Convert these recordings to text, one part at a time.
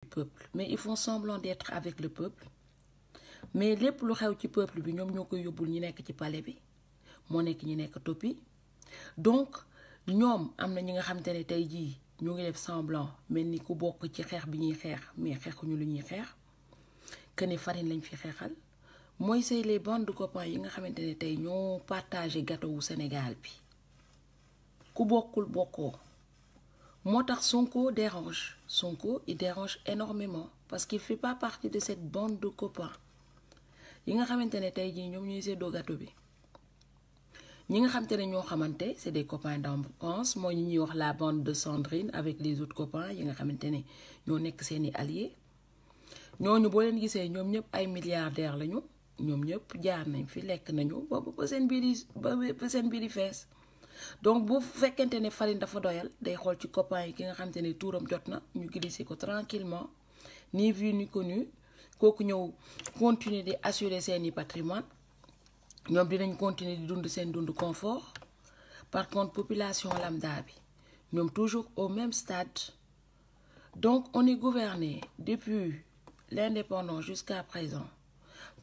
peuple mais ils font semblant d'être avec le peuple mais lépp lu xew ci peuple bi ñoom ñoo koy yóbbul ñi nekk ci palais bi moo nekk ñi nekk topi donc ñoom am na ñi nga xamante ne tey jii ñu ngi def semblant mel ni ku bokk ci xeex bi ñuy xeex mais xeexuñu lu ñuy xeex que ne farine lañ fi xeexal mooy c'est les bandes de copains yi nga xamante ne tey ñoo partagé gâteau wu Sénégal bi ku bokkul bokkoo moo tax Sonko dérange Sonko il dérange énormément parce qu'il fait pas partie de cette bande de copains yi nga xamante ne tey jii ñoom ñuy séddoo gâteau bi ñi nga xamante ne ñoo xamante c'est des copains d'enfance mooy ñi ñuy wax la bande de Sandrine avec les autres copains yi nga xamante ne ñoo nekk seeni alliés ñooñu boo leen gisee ñoom ñëpp ay milliardaires lañu ñoom ñëpp jaar nañ fi lekk nañu ba seen biir yi fees donc bu fekkente ne farine dafa doyal day xool ci copains yi ki nga xamante ne tuuram jot na ñu glisser ko tranquillement ni vu ni connu kooku ñëw continuer di assurer seeni patrimoine ñoom dinañ continuer di dund seen dund confort par contre population lambda bi ñoom toujours au même stade donc on est gouverné depuis l'indépendance jusqu'à présent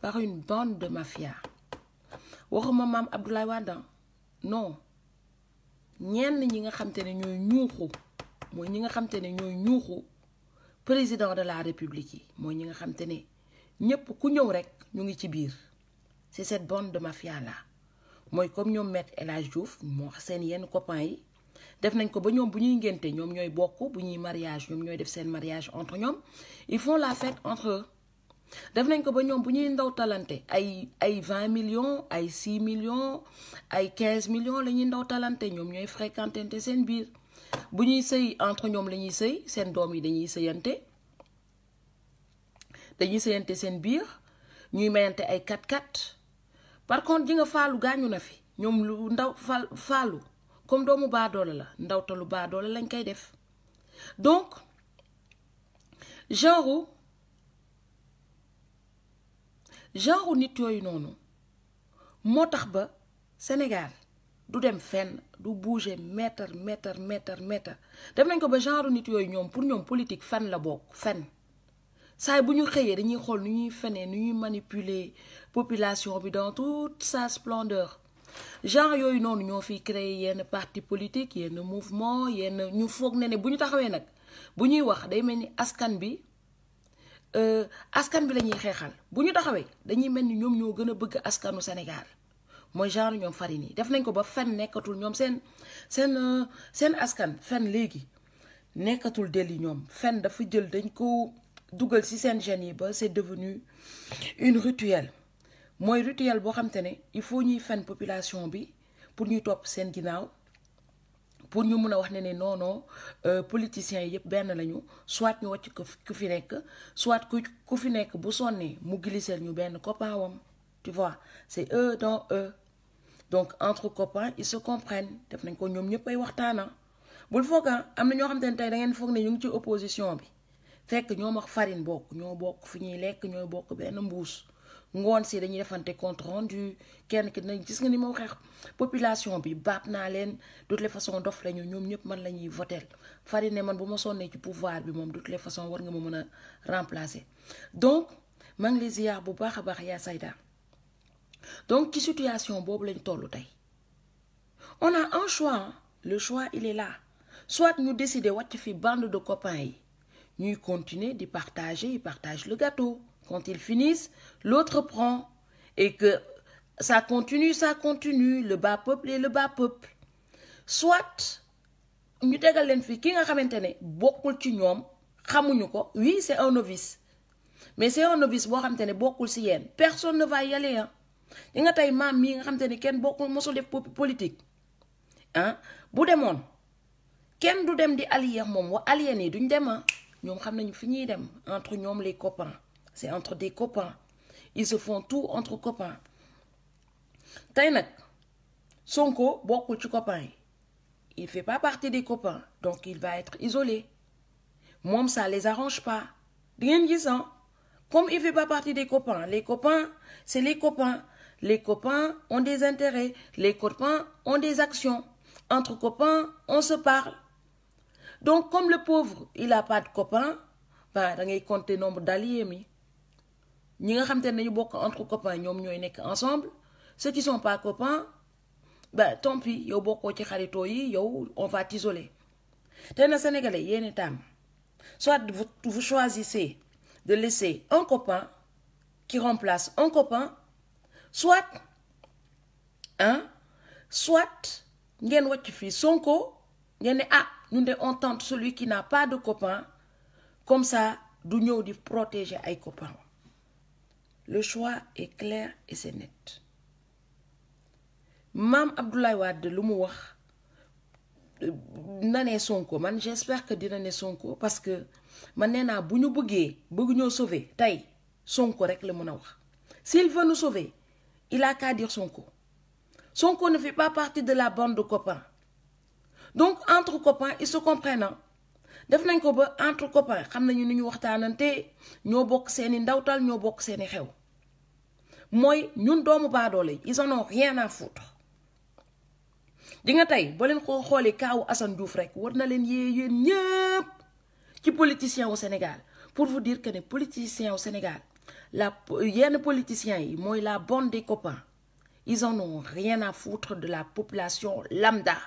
par une bande de mafia waxuma maam Abdoulaye Wade non ñenn ñi nga xamante ne ñooy ñuuxu mooy ñi nga xamante ne ñooy ñuuxu président de la république yi mooy ñi nga xamante ne ñépp ku ñëw rek ñu ngi ci biir c'est cette bande de mafia là mooy comme ñoom Maître El Hadji Diouf moo seen yenn copains yi def nañ ko ba ñoom bu ñuy ngénte ñoom ñooy bokk bu ñuy mariage ñoom ñooy def seen mariage entre ñoom ils font la fête entre eux def nañ ko ba ñoom bu ñuy ndaw talante ay 20 millions ay 6 millions ay 15 millions la ñuy ndaw talante ñoom ñooy fréquentante seen biir bu ñuy sëy entre ñoom la ñuy sëy seen doom yi dañuy sëyante seen biir ñuy mayante ay 4x4 par contre ji nga faalu gaañu na fi ñoom lu ndaw faalu comme doomu baadoola la ndawtalu baadoola lañ koy def donc genre nit yooyu noonu moo tax ba Sénégal du dem fenn du bouger mètre def nañ ko ba genre nit yooyu ñoom pour ñoom politique fen la bokk fen saay bu ñu xëyee dañuy xool nu ñuy fenee nu ñuy manipuler population bi dans toute sa splendeur genre yooyu noonu ñoo fi créer yenn parti politique yenn mouvement yenn ñu foog ne bu ñu taxawee nag bu ñuy wax day mel ni askan bi la ñuy xeexal bu ñu taxawee dañuy mel ni ñoom ñoo gën a bëgg askanu Sénégal mooy genre ñoom farine yi def nañ ko ba fen nekkatul ñoom seen askan fen léegi nekkatul deli ñoom fen dafa jël dañ ko dugal ci seen gènes yi ba c'est devenu une rituel mooy rituel boo xam te ne il faut ñuy fen population bi pour ñuy topp seen ginnaaw pour ñu mun a wax ne non politiciens yi yëpp benn lañu soit ñu wàcc ku fi nekk soit ku fi nekk bu sonnee mu glisser ñu benn copain wam tu vois c'est eux dans eux donc entre copains ils se comprennent def nañ ko ñoom ñëpp ay waxtaana bul foog am na ñoo xam te ne tey da ngeen foog ne ñu ngi ci opposition bi fekk ñoo wax farine bokk ñoo bokk fi ñuy lekk ñooy bokk benn mbuus ngoon si dañuy defante compte rendu kenn ki dinañ gis nga ni ma waxee population bi baab naa leen de toutes les façons dof lañu ñoom ñëpp man la ñuy voter farine ne man bu ma sonnee ci pouvoir bi moom de toutes les façons war nga ma mën a remplacer donc maa ngi lay ziar bu baax a baax yaa Sayda donc ci situation boobu lañ tollu tey on a un choix le choix il est là soit ñu décider wàcc fi bande de copains yi ñuy continuer di partager ils partagent le gâteau quand ils finissent l'autre prend et que ça continue le bas peuple et le bas peuple soit ñu tegal leen fi ki nga xamante ne bokkul ci ñoom xamuñu ko oui c'est un novice mais c'est un novice boo xamante ne bokkul ci yéen personne ne va y aller li nga tey maam mii nga xamante ne kenn bokkul mosul def politique bu demoon kenn du dem di allier moom wa allier nii duñ dem ñoom xam nañu fi ñuy dem entre ñoom les copains c'est entre des copains ils se font tout entre copains tey nag Sonko bokkul ci copains yi il fait pas partie des copains donc il va être isolé moom ça les arrange pas di ngeen gis comme il fait pas partie des copains les copains c'est les copains ont des intérêts les copains ont des actions entre copains on se parle donc comme le pauvre il a pas de copains pas da ngay compter nombre d'alliés mi ñi nga xam te ne ñu bokk entre copains ñoom ñooy nekk ensemble ceux qui sont pas copains bah tant pis yow bokkoo ci xaritoo yi yow on va t'isoler te na sénégalais yéen tam soit vous choisissez de laisser un copain qui remplace un copain soit ngeen wàcc fii Sonko ngeen ne ah ñun de on tente celui qui n'a pas de copain comme ça du ñëw di protéger ay copains le choix est clair et c'est net Mame Abdoulaye Wade lu mu wax na ne Sonko man j'espère que dina ne Sonko parce que man nee naa bu ñu bëgg ñoo sauver tey Sonko rek la mën a wax s'il veut nous sauver il a qu'à dire Sonko Sonko ne fait pas partie de la bande de copains donc entre copains ils se comprennent def nañ ko ba entre copains xam nañu ni ñu waxtaanante ñoo bokk seeni ndawtal ñoo bokk seeni xew mooy ñun doomu baadoole ils en ont rien à foutre di nga tey boo leen ko xoolee kaawu Assane Diouf rek war na leen yéen ñëpp ci politiciens au Sénégal pour vous dire que les politiciens au Sénégal yenn politiciens yi mooy la bande des copains ils en ont rien à foutre de la population lambda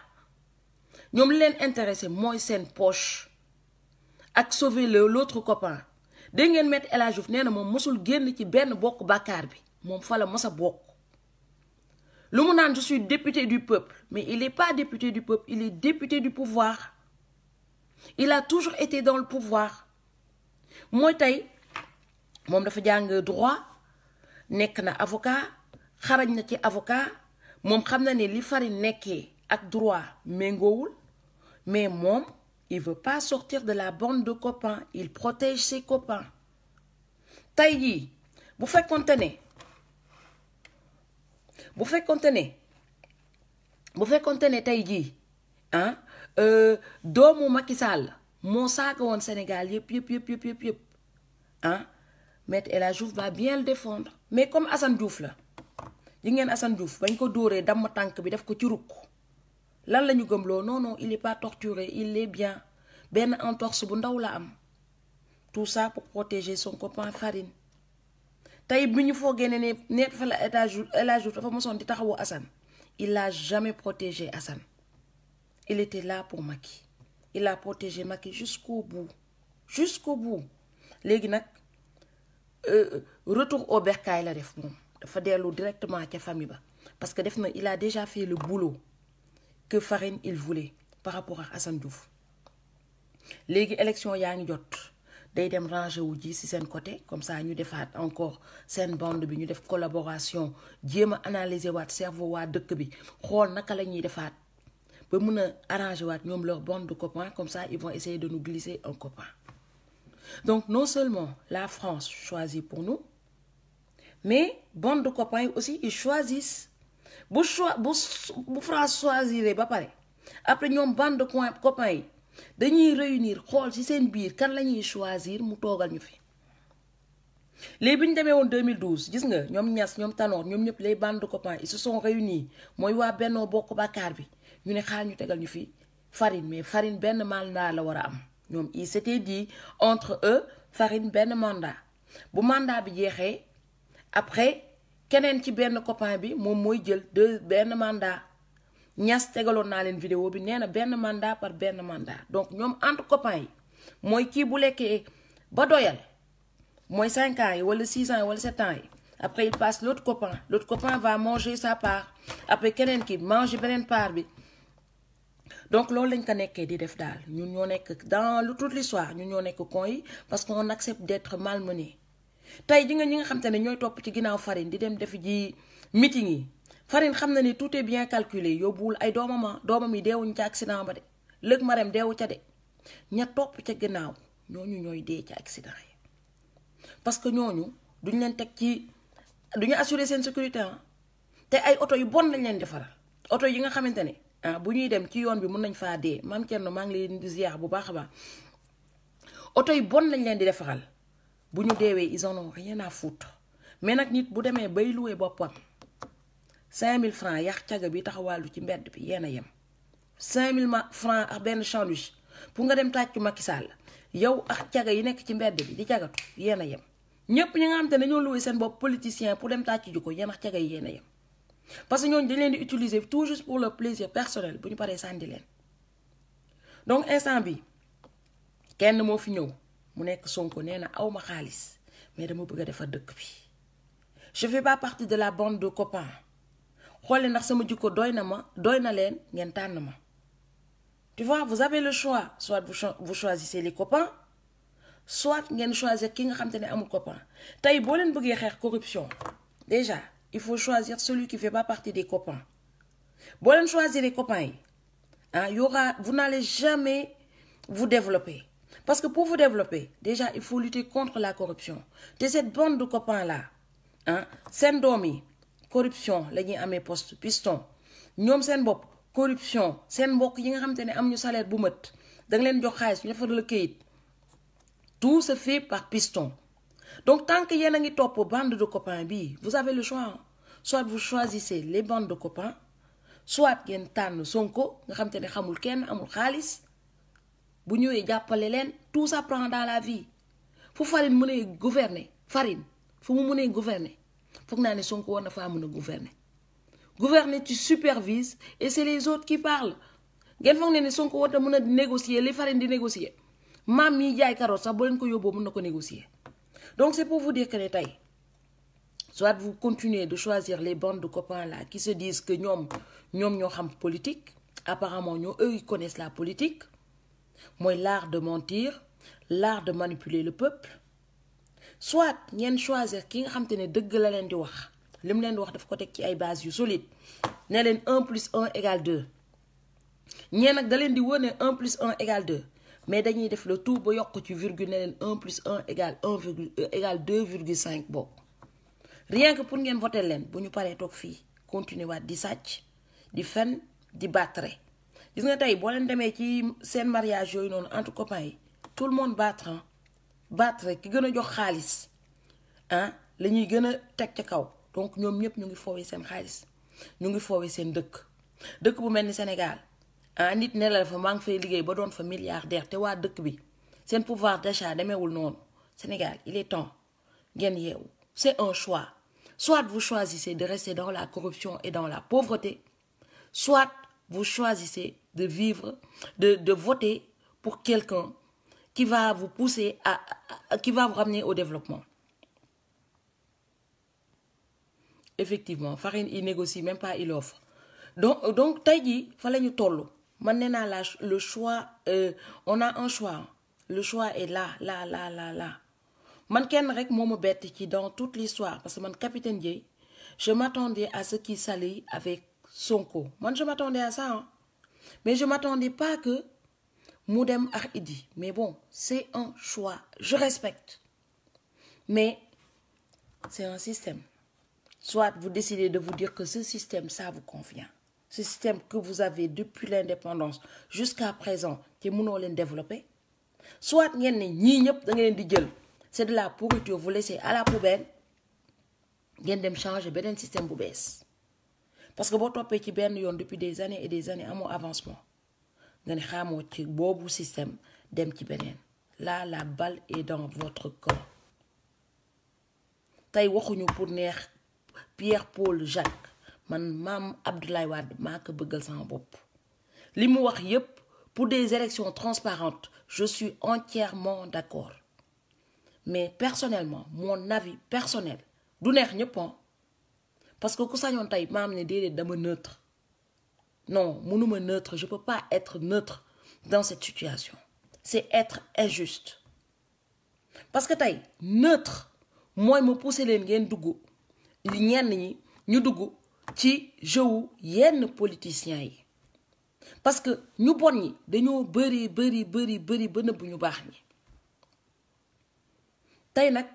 ñoom li leen intéressé mooy seen poche ak sauver l'autre copain dégg ngeen Maître El Hadji Diouf nee na moom mosul génn ci benn bokk bàkkaar bi moom fa la mos a bokk lu mu naan je suis député du peuple mais il n'est pas député du peuple il est député du pouvoir il a toujours été dans le pouvoir mooy tey moom dafa jàng droit nekk na avocat xarañ na ci avocat moom xam na ne li fari nekkee ak droit méngoowul mais moom il veut pas sortir de la bande de copains il protège ses copains tey jii bu fekkonte ne tey jii doomu Macky Sall moo saaga woon Sénégal yëpp Maître El Hadji Diouf va bien le défendre mais comme Assane Diouf la yi ngeen Assane Diouf bañ ko dóoree damm tànk bi def ko ci rukk lan la ñu gëmloo non il est pas torturé il est bien benn entorse bu ndaw la am tout ça pour protéger son copain Farine tey bi ñu foogee ne net fa la El Hadji Diouf dafa mosoon di taxawu Assane il a jamais protégé Assane il était là pour Macky il a protégé Macky jusqu'au bout léegi nag retour au bercail la def moom dafa dellu directement ca famille ba parce que def na il a déjà fait le boulot que Farine il voulait par rapport ak Assane Diouf léegi élection yaa ngi jot day dem ranger wu ji ci seen côté comme ça ñu defaat encore seen bande bi ñu def collaboration jéem a analyser waat cerveau waa dëkk bi xool naka la ñuy defaat ba mun a arranger waat ñoom leur bande de copains comme ça ils vont essayer de nous glisser un copain donc non seulement la France choisit pour nous mais bande de copains aussi ils choisissent bu France choisir ba pare après ñoom bande de copains yi dañuy réunir xool ci seen biir kan la ñuy choisir mu toogal ñu fi léegi bi ñu demee woon 2012 gis nga ñoom Niass ñoom Tanor ñoom ñëpp les bandes de copains ils se sont réunis mooy waa Benno Bokk Yaakaar bi ñu ne xaar ñu tegal ñu fi Farine mais Farine benn mandat la war a am ñoom il s'était dit entre eux Farine benn mandat bu mandat bi jeexee après keneen ci benn copain bi moom mooy jël benn mandat Niass tegaloon naa leen vidéo bi nee na benn mandat par benn mandat donc ñoom entre copains yi mooy kii bu lekkee ba doyal mooy 5 ans yi wala 6 ans yi wala 7 ans yi après il passe l'autre copain va manger sa part après keneen ki manger beneen part bi donc loolu lañ ko nekkee di def daal ñun ñoo nekk dans toute l'histoire ñun ñoo nekk con yi parce qu'on accepte d'être malmené tey ji nga ñi nga xam te ne ñooy topp ci ginnaaw Farine di dem def ji meeting yi Farine xam na ni tout est bien calculé yóbbuwul ay doomam yi deewuñ ca accident ba de lëg Marème deewu ca de ña topp ca ginnaaw ñooñu ñooy dee ca accident yi parce que ñooñu duñ leen teg ci duñu assurer seen sécurité te ay oto yu bon lañ leen defaral oto yi nga xamante ne bu ñuy dem ci yoon bi mun nañ faa dee Mame Thierno maa ngi leen di ziar bu baax a baax oto yu bon lañ leen di defaral bu ñu deewee ils en ont rien à foutre mais nag nit bu demee bay loué boppam 5000 francs yax caga bi taxawàllu ci mbedd bi yéen a yem 5000 francs ak benn sandwich pour nga dem tàccu Macky Sall yow ak caga yi nekk ci mbedd bi di cagatu yéen a yem ñëpp ñi nga xam te ne dañoo loué seen bopp politicien pour dem tàcc ji ko yéen ak caga yi yéen a yem parce que ñooñu dañ leen di utiliser tout juste pour leur plaisir personnel bu ñu paree sànni leen donc instant bi kenn moo fi ñëw mu nekk Sonko nee na aw ma xaalis mais dama bëgg a defar dëkk bi je fais pas partie de la bande de copains xoole ndax sama jikko doy na ma doy na leen ngeen tànn ma tu vois vous avez le choix soit vous choisissez les copains soit ngeen choisir ki nga xam te ne amul copain tey boo leen bëggee xeex corruption déjà il faut choisir celui qui fait pas partie des copains boo leen choisir les copains yi ah y aura vous n'allez jamais vous développer parce que pour vous développer déjà il faut lutter contre la corruption te cette bande de copains là ah seen doom yi corruption la ñuy amee poste piston ñoom seen bopp corruption seen mbokk yi nga xam te ne am ñu salaire bu mët da nga leen jox xaalis ñu defar la këyit tout se fait par piston donc tant que yéen a ngi topp bande de copains bii vous avez le choix soit vous choisissez les bandes de copains soit ngeen tànn Sonko nga xam te ne xamul kenn amul xaalis bu ñëwee jàppale leen tout ça prend dans la vie fu farine mënee gouverner farine fu mu mënee gouverner foog naa ne Sonko war na faa mën a gouverner gouverner tu supervises et c'est les autres qui parlent ngeen foog ne Sonko war na mën a négocier li farine di négocier maam mi jaay carotte sax boo leen ko yóbboo mën na ko négocier donc c'est pour vous dire que ne tey soit vous continuez de choisir les bandes de copains là qui se disent que ñoom ñoo xam politique apparemment eux ils connaissent la politique mooy l'art de mentir l'art de manipuler le peuple soit ngeen choisir ki nga xam te ne dëgg la leen di wax li mu leen di wax daf ko teg ci ay bases yu solide ne leen 1 + 1 = 2 ñeen nag da leen di wone 1 + 1 = 2 mais dañuy def le tout ba yokk ci virgule ne leen 1 + 1 = 2,5 bokk rien que pour ngeen voter leen bu ñu paree toog fii continuer waat di sàcc di fen di battre gis nga tey boo leen demee ci seen mariage yooyu noonu entre copains yi tout le monde battre ki gën a jox xaalis ah la ñuy gën a teg ca kaw donc ñoom ñëpp ñu ngi foowee seen xaalis ñu ngi foowee seen dëkk bu mel ni Sénégal ah nit ne la fa maa ngi fay liggéey ba doon fa milliardaire te waa dëkk bi seen pouvoir d'achat demeewul noonu Sénégal il est temps ngeen yeewu c'est un choix soit vous choisissez de rester dans la corruption et dans la pauvreté soit vous choisissez de vivre de voter pour quelqu'un qui va vous pousser qui va vous ramener au développement. Effectivement, Farine, il négocie, même pas il offre. Donc tey jii fa la ñu toll man nee naa la le choix on a un choix le choix est là man kenn rek moo ma bett ci dans toute l'histoire parce que man capitaine Dièye je m'attendais à ce qu'il s'allie avec Sonko man je m'attendais à ça mais je m'attendais pas que mu dem ak Idi mais bon c'est un choix je respecte mais c'est un système soit vous décidez de vous dire que ce système ça vous convient ce système que vous avez depuis l'indépendance jusqu'à présent te mënoo leen développer soit ngeen ne ñii ñëpp da ngeen di jël c'est de la pourriture vous laissez à la poubelle ngeen dem changer beneen système bu bees parce que boo toppee ci benn yoon depuis des années et des années amoo avancement nga ne xamoo ci boobu système dem ci beneen là la balle est dans votre camp tey waxuñu pour neex Pierre Paul Jacques man maam Abdoulaye Wade maa ko bëggal sama bopp li mu wax yépp pour des élections transparentes je suis entièrement d'accord mais personnellement mon avis personnel du neex ñëpp parce que ku sañoon tey maam ne déedéet dama neutre non mënuma neutre je peux pas être neutre dans cette situation c'est être injuste parce que tey neutre mooy ma pousser leen ngeen dugg ñenn ñi ñu dugg ci jeu yenn politiciens yi parce que ñu bon ñi dañoo bëri ba nëbb ñu baax ñi tey nag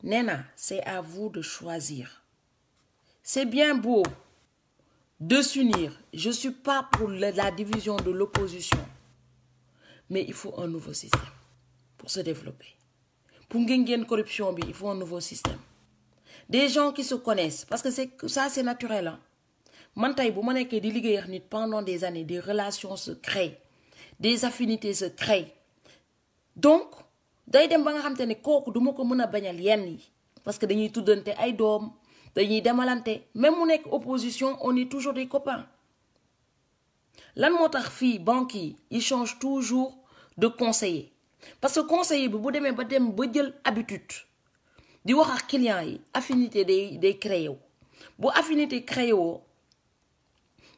nee na c'est à vous de choisir c'est bien beau de s'unir je suis pas pour la division de l'opposition mais il faut un nouveau système pour se développer pour ngeen corruption bi il faut un nouveau système des gens qui se connaissent parce que c'est naturel man tey bu ma nekkee di liggéey ak nit pendant des années des relations se créent des affinités se créent donc day dem ba nga xam te ne kooku duma ko mën a bañal yenn yi parce que dañuy tuddante ay doom dañuy demalante même mu nekk opposition on est toujours des copains lan moo tax fii banque yi ils changent toujours de conseiller parce que conseiller bi bu demee ba dem ba jël habitude di wax ak client yi affinité day créé wu bu affinité créé woo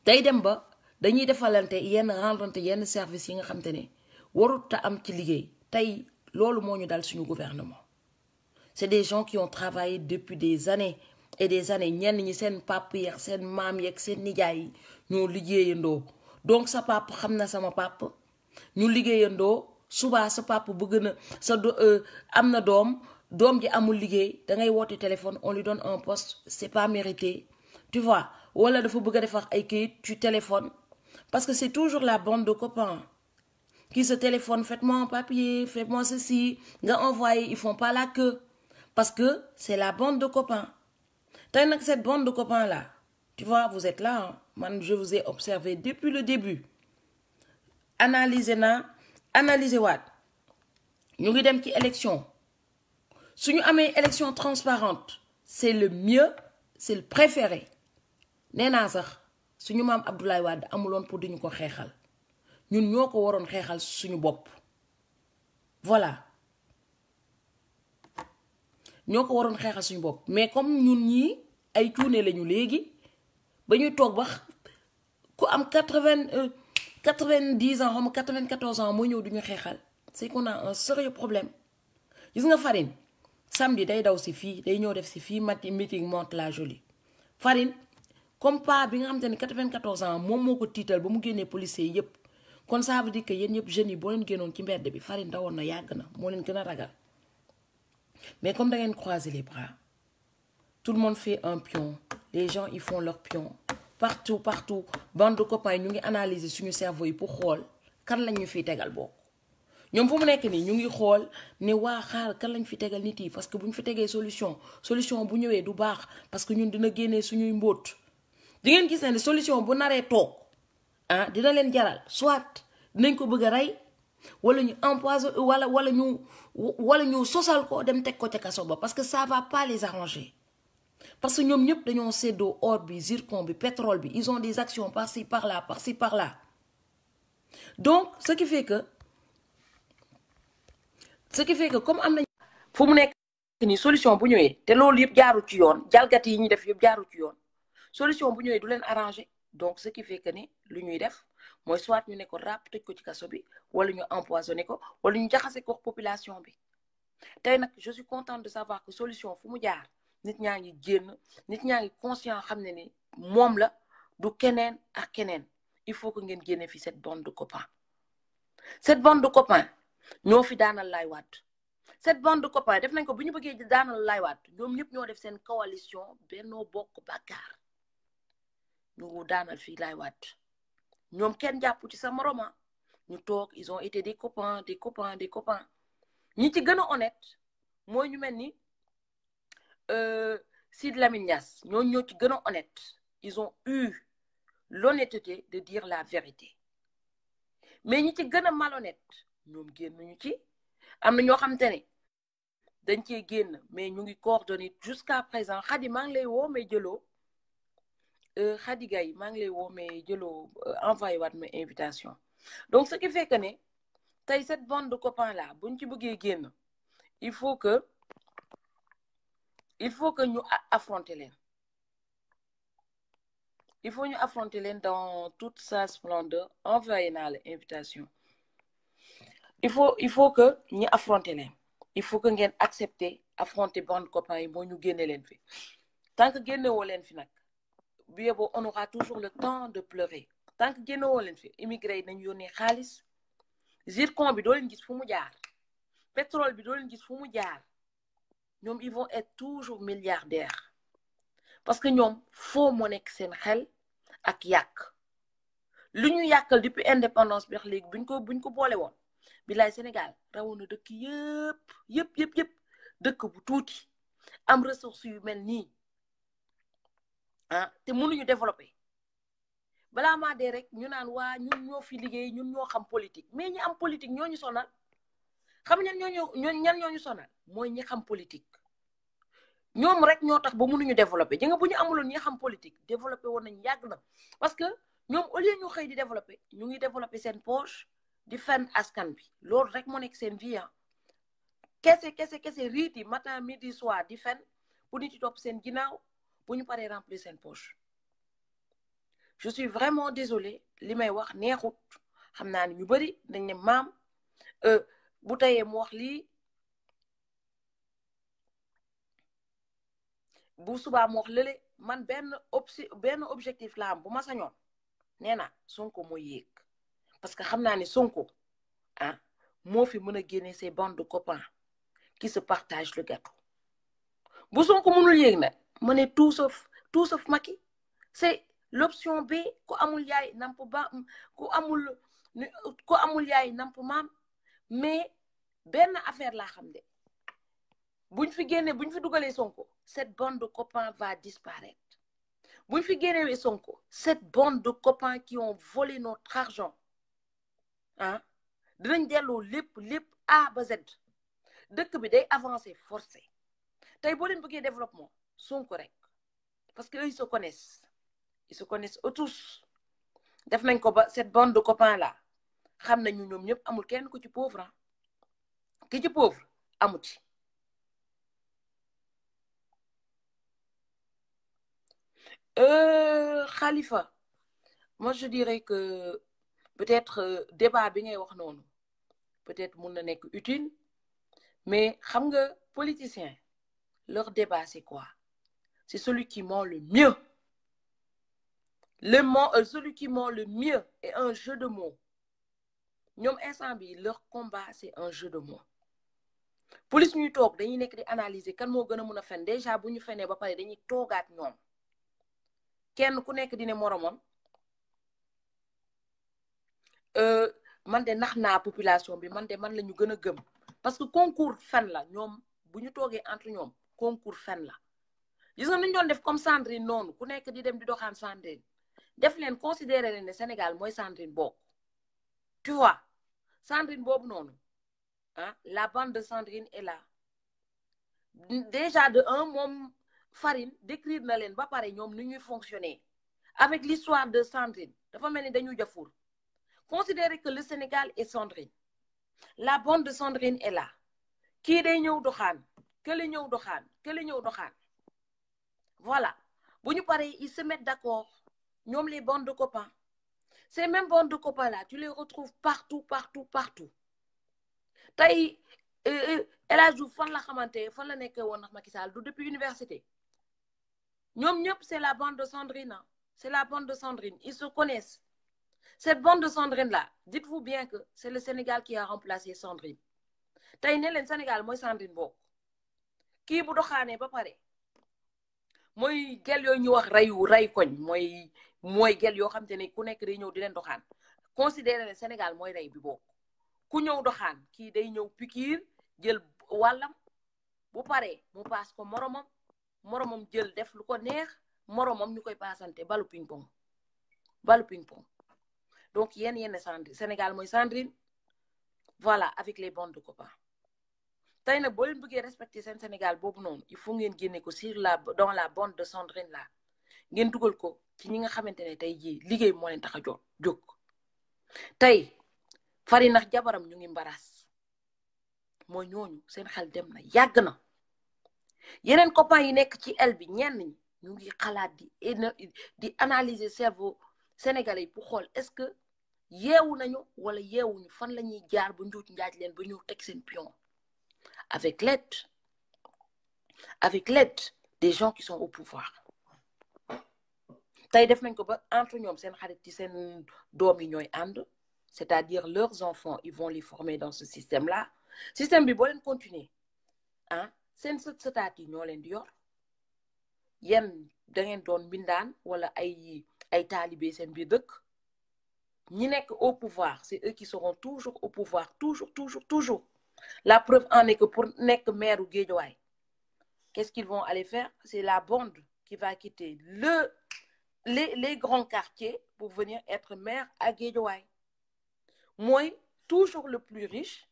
day dem ba dañuy defalante yenn rendante yenn service yi nga xam te ne warut ta am ci liggéey tey loolu moo ñu dal suñu gouvernement c'est des gens qui ont travaillé depuis des années et des années ñenn ñi seen pap yeeg seen maam yeeg seen nijaay yi ñoo liggéeyandoo donc sa pap xam na sama pap ñu liggéeyandoo suba sa pap bëgg na sa am na doom ji amul liggéey da ngay woote téléphone on lui donne un poste c'est pas mérité tu vois wala dafa bëgg a defar ay kayit tu téléphones parce que c'est toujours la bande de copains qui se téléphonent faites-moi un papier faites-moi ceci nga envoyé ils font pas la queue parce que c'est la bande de copains tey nag cette bande de copains là tu vois vous êtes là hein? Man je vous ai observé depuis le début analysé waat ñu ngi dem ci élection suñu amee élection transparente c'est le mieux c'est le préféré nee naa sax suñu maam Abdoulaye Wade amuloon pour duñu ko xeexal ñun ñoo ko waroon xeexal suñu bopp voilà ñoo ko waroon xeexal suñu bopp mais comme ñun ñii ay cuune lañu léegi ba ñuy toog ba ku am 90 ans xam 94 ans moo ñëw duñu xeexal c'est qu'on a un sérieux problème gis nga Farine samedi day daw si fii day ñëw def si fii meeting Mantes-la-Jolie Farine comme pas bi nga xam te ne 94 ans moom moo ko tiital ba mu génnee policiers yi yëpp kon ça veut dire que yéen ñëpp jeunes yi boo leen génnoon ci mbedd bi Farine dawoon na yàgg na moo leen gën a ragal mais comme da ngeen croiser les bras tout le monde fait un pion les gens ils font leur pion partout bande de copains ñu ngi analyser suñu cerveau yi pour xool kan lañ ñu fiy tegal bokk ñoom fu mu nekk nii ñu ngi xool ne waa xaar kan lañ fi tegal nit yi parce que bu ñu fi tegee solution bu ñëwee du baax parce que ñun dina génnee suñuy mbóot di ngeen gis ne solution bu naree toog dina leen jaral soit dinañ ko bëgg a rey wala ñu empoisonné wala ñu sosal ko dem teg ko ca kaso ba parce que ça va pas les arranger parce que ñoom ñëpp dañoo séddoo or bi zircon bi pétrole bi ils ont des actions par-ci par-là donc ce qui fait que comme am nañ fu mu nekk ni solution bu ñëwee te loolu yëpp jaarul ci yoon jalgati yi ñu def yëpp jaarul ci yoon solution bu ñëwee du leen arranger donc ce qui fait que ni lu ñuy def mooy soit ñu ne ko ràpp tëj ko ci kaso bi wala ñu empoisonné ko wala ñu jaxase ko population bi tey nag je suis contente de savoir que solution fu mu jaar nit ñaa ngi génn nit ñaa ngi conscient xam ne ni moom la du keneen ak keneen il faut que ngeen génne fi cette bande de copains ñoo fi daanal Laay Wàdd cette bande de copains def nañ ko bu ñu bëggee daanal Laay Wàdd ñoom ñëpp ñoo def seen coalition Benno Bokk Yaakaar ñu daanal fii Laay Wàdd ñoom kenn jàpp ci sa moroma ñu toog ils ont été des copains ñi ci gën a honnête mooy ñu mel ni Sidy Lamine Niass ñoo ci gën a honnête ils ont eu l'honnêteté de dire la vérité mais ñi ci gën a malhonnête ñoom génnuñu ci am na ñoo xamante ne dañ cee génn mais ñu ngi coordonné jusqu'à présent Khady maa ngi lay woo mais jëloo Khady Gaye maa ngi lay woo mais jëloo envoyé waat ma invitation donc ce qui fait que ne tey cette bande de copains là buñ ci bëggee génn il faut que ñu affronter leen dans toute sa splendeur envoyé naa la invitation il faut que ñu affronter leen il faut que ngeen accepter affronter bande copains yi moo ñu génne leen fi tant que génnewoo leen fi nag bu yeboo on aura toujours le temps de pleurer tant que génnewoo leen fi immigré yi nañu yónnee xaalis zircon bi doo leen gis fu mu jaar pétrole bi doo leen gis fu mu jaar ñoom ils vont être toujours milliardaires parce que ñoom foo moo nekk seen xel ak yàq lu ñu yàqal depuis indépendance bi wax léegi buñ ko boole woon bilaay Sénégal rawoon na dëkk yëpp dëkk bu tuuti am ressources yu mel nii te mënuñu développer balaa maa dee rek ñu naan waa ñun ñoo fi liggéey ñun ñoo xam politique mais ñi am politique ñoo ñu sonal xam ñan ñooñu sonal mooy ñi xam politique ñoom rek ñoo tax ba mënuñu développer ji nga bu ñu amuloon ñi xam politique développer woon nañu yàgg na parce que ñoom au lieu ñu xëy di développer ñu ngi développer seen poche di fen askan bi loolu rek moo nekk seen vie kese riiti matin midi soir di fen bu nit yi topp seen ginnaaw bu ñu paree remplir seen poche je suis vraiment désolée li may wax neexut xam naa ni ñu bari dañ ne maam bu tayee mu wax lii bu subaa mu wax lële man benn objectif la am bu ma sañoon nee na Sonko mooy yéeg parce que xam naa ne Sonko moo fi mën a génne ces bandes de copains qui se partagent le gâteau bu Sonko mënul yéeg nag ma ne tout sauf Macky c'est l'option B ku amul yaay namp ba ku amul yaay namp maam mais benn affaire laa xam de buñ fi dugalee Sonko cette bande de copains va disparaître buñ fi génnewee Sonko cette bande de copains qui ont volé notre argent dinañ delloo lépp A ba Z dëkk bi day avancer forcé tey boo leen bëggee développement Sonko rek parce que eux ils se connaissent eux tous def nañ ko ba cette bande de copains là xam nañu ñoom ñëpp amul kenn ku ci pauvre ki ci pauvre amu ci Khalifa moi je dirais que peut-être débat bi ngay wax noonu peut-être mun na nekk utile mais xam nga politicien leur débat c'est quoi c'est celui qui ment le mieux celui qui ment le mieux est un jeu de mots ñoom instant bi leur combat c'est un jeu de mots police ñuy toog dañuy nekk di analyser kan moo gën a mun a fen déjà bu ñu fenee ba pare dañuy toogaat ñoom kenn ku nekk dine moromam man de nax naa population bi man la ñu gën a gëm parce que concours fen la ñoom bu ñu toogee entre ñoom concours fen la gis nga nuñ doon def comme Sandrine noonu ku nekk di dem di doxaan Sandrine def leen considérer leen ne Sénégal mooy Sandrine bokk tu vois Sandrine boobu noonu la bande de Sandrine est là déjà de un moom Farine décrire na leen ba pare ñoom ni ñuy fonctionner avec l'histoire de Sandrine dafa mel ni dañu jafur considérer que le Sénégal est Sandrine la bande de Sandrine est là kii day ñëw doxaan kële ñëw doxaan voilà bu ñu paree ils se mettent d'accord ñoom les bandes de copains ces mêmes bandes de copains là tu les retrouves partout tey El Hadj Diouf fan la xamante fan la nekk woon ndax Macky Sall du depuis université ñoom ñëpp c'est la bande de Sandrine c'est la bande de Sandrine ils se connaissent cette bande de Sandrine là dites-vous bien que c'est le Sénégal qui a remplacé Sandrine tey ne leen Sénégal mooy Sandrine bokk kii bu doxaanee ba pare mooy gel yooyu ñu wax ray koñ mooy gel yoo xam te ne ku nekk day ñëw di leen doxaan considérer le Sénégal mooy rey bi bokk ku ñëw doxaan kii day ñëw pikiir jël wàllam bu paree mu paas ko moromam jël def lu ko neex moromam ñu koy paasante balu ping pong donc yenn Sandrine Sénégal mooy Sandrine voilà avec les bandes de copains tey nag boo leen bëggee respecter seen Sénégal boobu noonu il faut ngeen génne ko dans la bande de Sandrine là ngeen dugal ko ci ñi nga xamante ne tey jii liggéey moo leen tax a jóg tey Farine ndax jabaram ñu ngi mbaras mooy ñooñu seen xel dem na yàgg na yeneen copains yi nekk ci el bi ñenn ñi ñu ngi xalaat di analyser cerveau sénégalais yi pour xool est-ce que yeewu nañu wala yeewuñu fan la ñuy jaar ba njuuj njaaj leen ba ñëw teg seen pion avec l'aide des gens qui sont au pouvoir tey def nañ ko ba entre ñoom seen xarit ci seen doom yi ñooy ànd c'est-à-dire leurs enfants ils vont les former dans ce système-là système bi boo leen continuer seen sëtaat yi ñoo leen di yor yéen da ngeen doon mbindaan wala ay talibé seen biir dëkk ñi nekk au pouvoir c'est eux qui seront toujours au pouvoir toujours la preuve en est que pour nekk maire u Guédiawaye qu'est-ce qu'ils vont aller faire c'est la bande qui va quitter les grands quartiers pour venir être maire à Guédiawaye mooy toujours le plus riche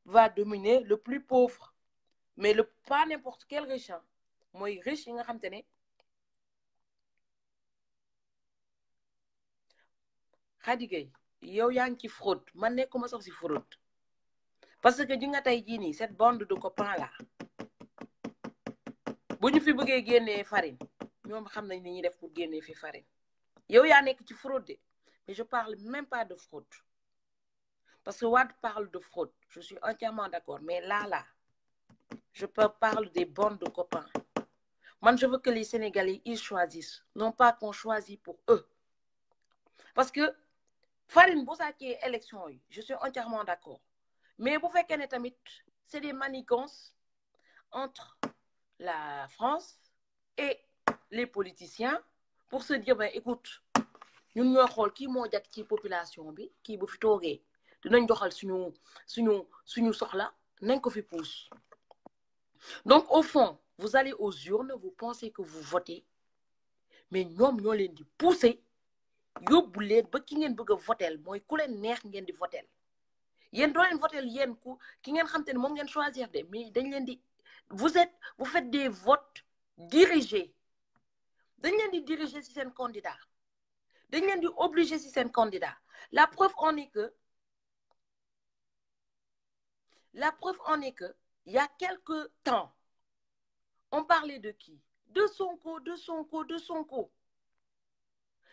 va dominer le plus pauvre. Mais pas n'importe quel riche. Hein. Moi, riche, il y a Khady Gueye yow yaa ngi ci fraude man nekkuma sax ci fraude parce que ji nga tey jii nii cette bande de copains là bu ñu fi bëggee génnee farine ñoom xam nañ ni ñuy def pour génnee fi farine yow yaa nekk ci fraude mais je parle même pas de fraude parce que Wade parle de fraude je suis entièrement d'accord mais là je parle des bandes de copains man je veux que les Sénégalais ils choisissent non pas qu'on choisit pour eux parce que farine bu sàccee élection yi je suis entièrement d'accord mais bu fekkee ne tamit c'est des manigances entre la France et les politiciens pour se dire ben écoute ñun ñoo xool kii moo jag ci population bi kii bu fi toogee dinañ doxal suñu soxla nañ ko fi pousse donc au fond vous allez aux urnes vous pensez que vous votez mais ñoom ñoo leen di pousser yóbbu leen ba ki ngeen bëgg a votel mooy ku leen neex ngeen di votel yéen doo leen votel yéen ki ngeen xam te ne moom ngeen choisir de mais dañ leen di vous faites des votes dirigés dañ leen di diriger ci seen candidat dañ leen di obliger ci seen candidat la preuve en est que il y a quelque temps on parlait de qui de Sonko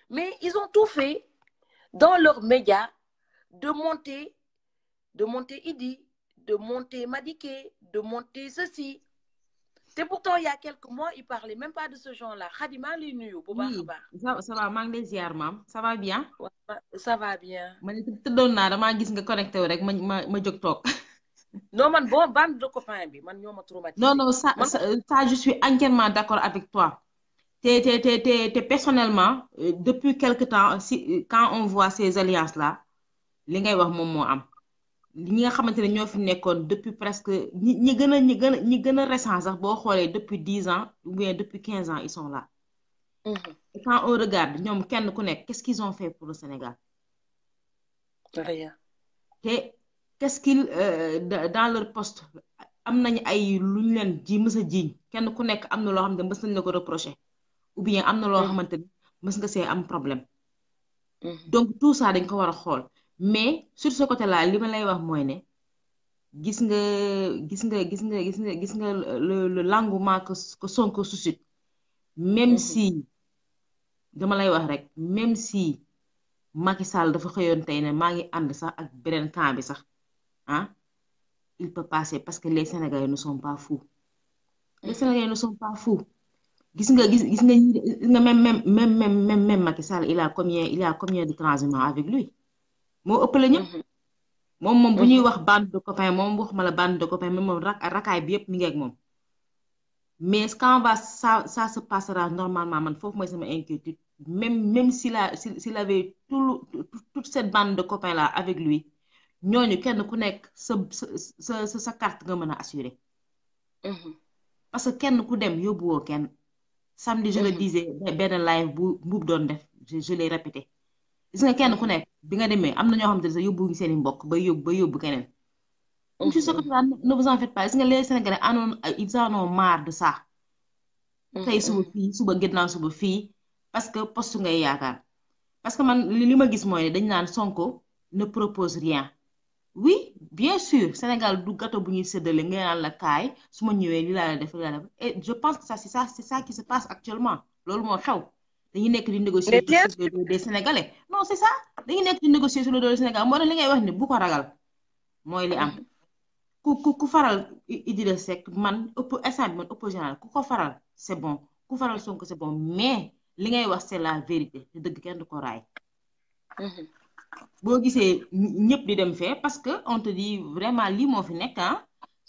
mais ils ont tout fait dans leurs médias de monter Idi, de monter Madické, de monter ceci. Et pourtant, il y a quelques mois, ils ne parlaient même pas de ce genre-là. Khadima, les nuyu, oui, ça va, maa ngi lay ziar maam ça va bien. Ça va bien. ma ne tëddoon naa damaa gis nga connecté wu rek ma jóg toog. Non, man, bon, bande de copains, man, ñoo ma traumatisé. Non, ça, je suis entièrement d'accord avec toi. Personnellement, depuis quelque temps, quand on voit ces alliances-là, li ngay wax moom moo am. Ñi nga xamante ne ñoo fi nekkoon depuis presque ñi gën a récent sax boo xoolee depuis 10 ans ou bien depuis 15 ans ils sont là. Et quand on regarde ñoom kenn ku nekk qu'est-ce qu'ils ont fait pour le Sénégal? Rien. te qu'est-ce qu'ils dans leur poste am nañu ay lu ñu leen ji mës a jiiñ kenn ku nekk am na loo xam ne mës nañ la ko reprocher ou bien am na loo xamante ne mës nga see am problème. Donc tout ça dañ ko war a xool. Mais sur ce côté-là li ma lay wax mooy ne gis nga le l'engouement que Sonko suscite même si dama lay wax rek même si Macky Sall dafa xëyoon tey ne maa ngi ànd sax ak beneen camp bi sax ah il peut passer parce que les Sénégalais ne sont pas fous. Les Sénégalais ne sont pas fous. gis nga même Macky Sall il a combien de transhumants avec lui. moo ëppale ñëpp moom bu ñuy wax bande de copains moom waxuma la bande de copains mais moom rakaay bi yëpp mi ngi ak moom mais quand ça se passera normalement man foofu mooy sama inquiétude même s'il avait toute cette bande de copains là avec lui ñooñu kenn ku nekk sa carte nga mën a assurer parce que kenn ku dem yóbbuwoo kenn samedi je le disais benn live bu doon def je l'ai répété gis nga kenn ku nekk bi nga demee am na ñoo xamante ne sax yóbbu seen i mbokk ba yóbbu keneen. donc sur ce côté-là ne vous en faites pas gis nga les Sénégalais ils en ont marre de ça. tey suba fii suba ginnaaw suba fii parce que poste ngay yaakaar parce que man li ma gis mooy ne dañ naan Sonko ne propose rien. oui bien sûr Sénégal du gâteau bu ñuy séddale nga naan la kaay su ma ñëwee li laa la def et je pense que c'est ça qui se passe actuellement loolu moo xew. dañuy nekk di négocier sur le dos des Sénégalais non c'est ça dañuy nekk di négocier sur le dos des Sénégalais moo tax li ngay wax ni bu ko ragal mooy li am ku faral Idrissa Seck man instant bi man opposition ku ko faral c'est bon ku faral Sonko c'est bon mais li ngay wax c'est la vérité te dëgg kenn du ko raay boo gisee ñëpp di dem fee parce que on te dit vraiment lii moo fi nekk ah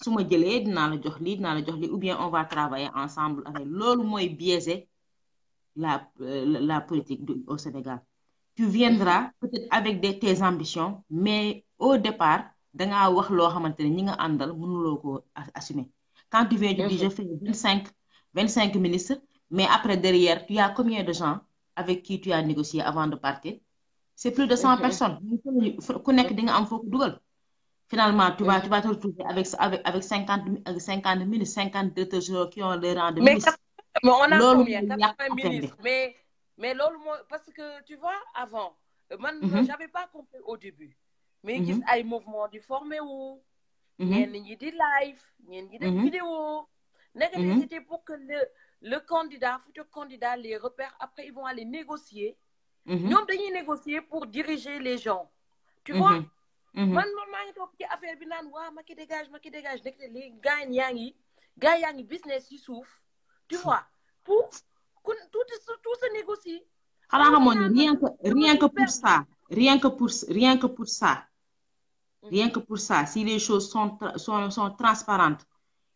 su ma jëlee dinaa la jox lii ou bien on va travailler ensemble avec loolu mooy biaisé la politique au Sénégal. Tu viendras peut-être avec tes ambitions, mais au départ, dangaa wax loo xamante ne ñi nga àndal mënuloo ko assumer. Quand tu viens, tu dis je fais 25 ministres, mais après derrière, tu as combien de gens avec qui tu as négocié avant de partir? C'est plus de 100 personnes. Ku nekk di nga am foo ko dugal. Finalement, tu vas te retrouver avec 50 directeurs généraux qui ont le rang de Mais, ministre. mais on a Loolu combien? mooy yàq 80 affaire bi. ministres. Mais lolo, parce que tu vois, avant, j'avais pas compris au début. Mais il y a des mouvements du formé où il y a des live, il y a des vidéos. C'était pour que le candidat, futur candidat, les repère. Après, ils vont aller négocier. Nous, on négocier pour diriger les gens. Tu vois? Man, maa ngi toog ci affaire bi naan waa Macky dégage nekk les gars yaa ngi business yi suuf tu vois pour tout se négocie. xanaa xamoon ne rien que pour ça si les choses sont transparentes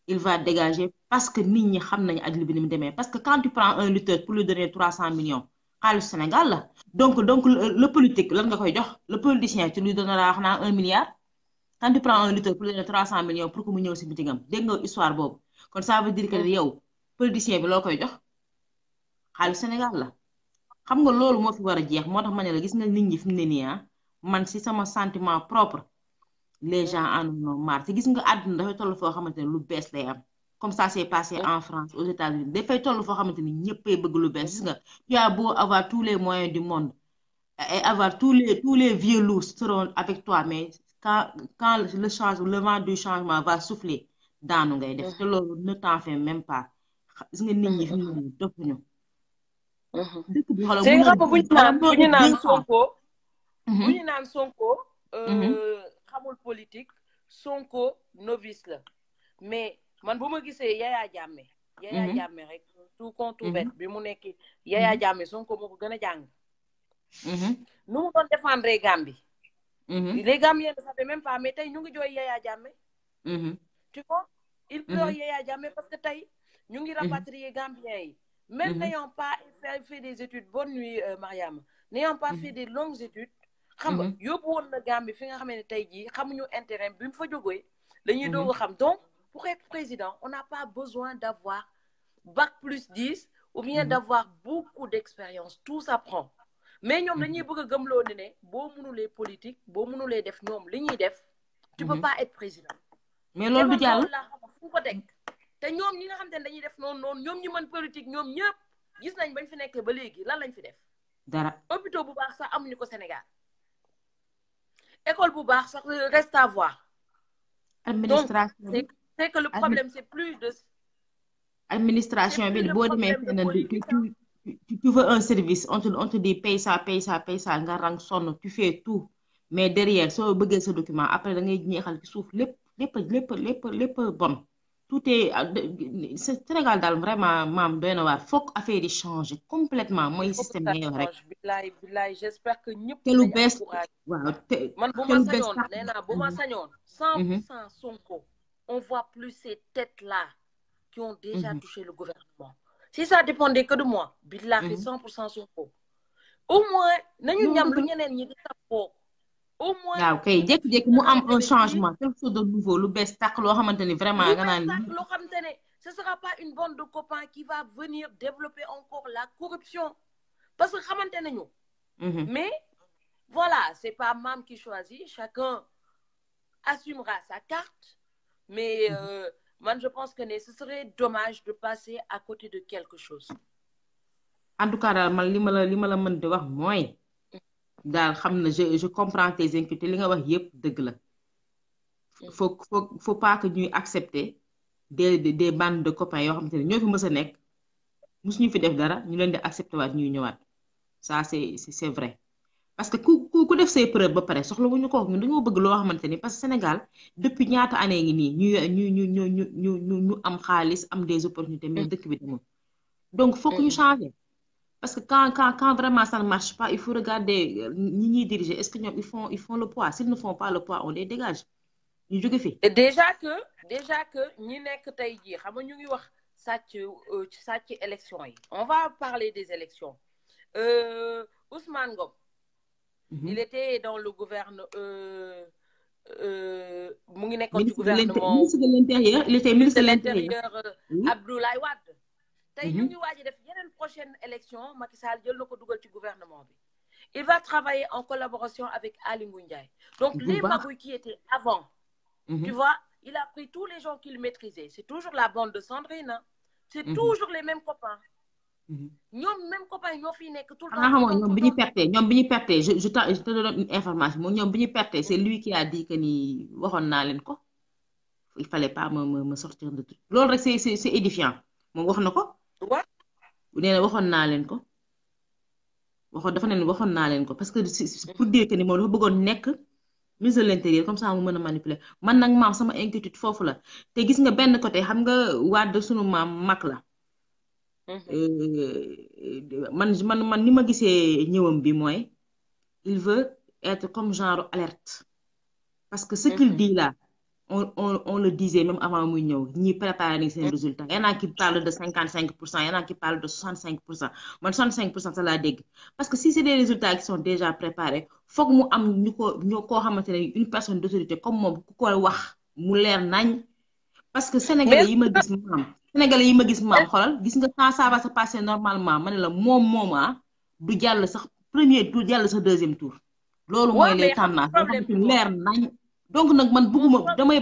il va dégager parce que nit ñi xam nañu àddina bi ni mu demee parce que quand tu prends un lutteur pour lui donner 300 millions xaalis Sénégal la donc le politique lan nga koy jox le politicien tu lui donneras xanaa 1 milliard quand tu prends un lutteur pour lui donner 300 millions pour que mu ñëw si meeting am dégg nga histoire boobu kon ça veut dire que yow politicien bi loo koy jox xaalis Sénégal la xam nga loolu moo fi war a jeex moo tax ma ne la gis nga nit ñi fi mu ne nii man si sama sentiment propre les gens en ont marre te gis nga àdduna dafay toll foo xamante ne lu bees lay am comme ça s'est passé en France aux États-Unis dafay toll foo xamante ni ñëppay bëgg lu bees gis nga tu as beau avoir tous les moyens du monde et avoir tous les vieux loups seront avec toi mais quand le vent du changement va souffler daanu ngay def te loolu ne t'en fais même pas gis nga nit ñi fi mu ne nii topp ñu dëkk bi xoolal c'est xam bu ñu naan Sonko bu ñu naan Sonko xamul politique Sonko novice la mais man bu ma gisee Yaya Jammeh rek tout compte tout bête bi mu nekk Yaya Jammeh Sonko moo ko gën a jàng nu mu doon défendre Gambie les Gambiens ne savaient même pas mais tey ñu ngi jooy Yaya Jammeh tu vois il pleure Yaya Jammeh parce que tey ñu ngi rapatrier Gambiens yi même n'ayant pas fait des études bonne nuit Mariama n'ayant pas fait des longues études xam nga yóbbu woon na Gambie fi nga xam ne tey jii xamuñu intérêt bi mu fa jógee dañuy doog a xam donc pour être président on n'a pas besoin d'avoir bac plus 10 ou bien d'avoir beaucoup d'expérience tout s'apprend mais ñoom dañuy bëgg a gëmloo ne boo mënulee politique boo mënulee def ñoom li ñuy def tu peux pas être président mais loolu du jàll laa xam fu ko teg te ñoom ñi nga xam te ne dañuy def noonu ñoom ñi mën politique ñoom ñëpp gis nañ bañ fi nekkee ba léegi lan lañ fi def dara hôpital bu baax sax amuñu ko Sénégal école bu baax sax reste à voir administration donc c'est que le problème c'est plus de administration bi boo demee fenn tu veux un service on te dit paye ça nga rang sonn tu fais tout mais derrière soo bëggee sa document après da ngay ñeexal ci suuf lépp bon tout est Sénégal daal vraiment maam doy na waar foog affaire yi changer complètement mooy système bi yow rek bilaay j'espère que ñëpp te lu bees waaw man bu ma sañoon nee naa bu ma sañoon 100% Sonko on voit plus ces têtes là qui ont déjà touché le gouvernement si ça dépendait que de moi billahi 100% Sonko au moins nañu ñam lu ñeneen ñi di tapoo au moins waaw kay jékki-jékki mu am un changement quelque chose de nouveau lu bees tàq loo xamante ni vraiment nga naan loo xamante ne ce sera pas une bande de copains qui va venir développer encore la corruption parce que xamante nañu mais voilà c'est pas Mam qui choisit chacun assumera sa carte mais man je pense que ce serait dommage de passer à côté de quelque chose en tout cas daal man li ma la mën di wax mooy daal xam na je comprends tes inquiétudes li nga wax yépp dëgg la faut pas que ñuy accepter des bandes de copains yoo xamante ne ñoo fi mës a nekk musuñu fi def dara ñu leen di accepter waat ñuy ñëwaat ça c'est vrai parce que ku def say preuve ba pare soxla wuñu ko ñun dañoo bëgg loo xamante ni parce que Sénégal depuis ñaata année ngi nii ñu am xaalis am des opportunités mais dëkk bi demul donc faut que ñu changer parce que quand vraiment ça ne marche pas il faut regarder ñi ñuy diriger est-ce que ñoom ils font le poids s'ils ne font pas le poids on les dégage ñu jóge fi déjà que ñi nekk tey jii xam nga ñu ngi wax sàcc élection yi on va parler des élections Ousmane Ngom il était dans le gouvernement mu ngi nekkoon ci gouvernement ministre de l'intérieur il était ministre de l'intérieur Abdoulaye Wade tey ñu ngi waaj a def yeneen prochaine élection Macky Sall jël na ko dugal ci gouvernement bi il va travailler en collaboration avec Aly Ngouille Ndiaye donc les magouilles qui étaient avant Tu vois, il a pris tous les gens qu'il maîtrisait. C'est toujours la bande de Sandrine. Hein. C'est toujours les mêmes copains. Ñoom même copains ñoo fi nekk tout le temps. ñoom bi ñu perte je te donne une information moom ñoom bi ñu perte c'est lui qui a dit que ni waxoon naa leen ko il fallait pas me sortir de tout loolu rek c'est édifiant moom wax na ko. Ouais. nee na waxoon naa leen ko dafa ne waxoon naa leen ko parce que pour dire que ni moom dafa bëggoon nekk ministre de l'intérieur comme ça mu mën a manipuler man nag maam sama inquiétude foofu la te gis nga benn côté xam nga Wade sunu maam mag la. man ni ma gisee ñëwam bi mooy il veut être comme genre alerte parce que ce qu'il dit là on le disait même avant muy ñëw ñi préparer nañ seen résultat y en a qui parle de 55%, y en a qui parle de 65%. man 65% ça laa dégg parce que si c'est des résultats qui sont déjà préparés foog mu am ñu koo xamante ne une personne d'autorité comme moom ku ko wax mu leer nañ parce que sénégalais yi ma gis maam xoolal gis nga quand ça va se passer normalement ma ne la moom du jàll sax premier tour jàll sa deuxième tour loolu mooy les tendances yoo xamante ni leer nañ donc nag man bëgguma damay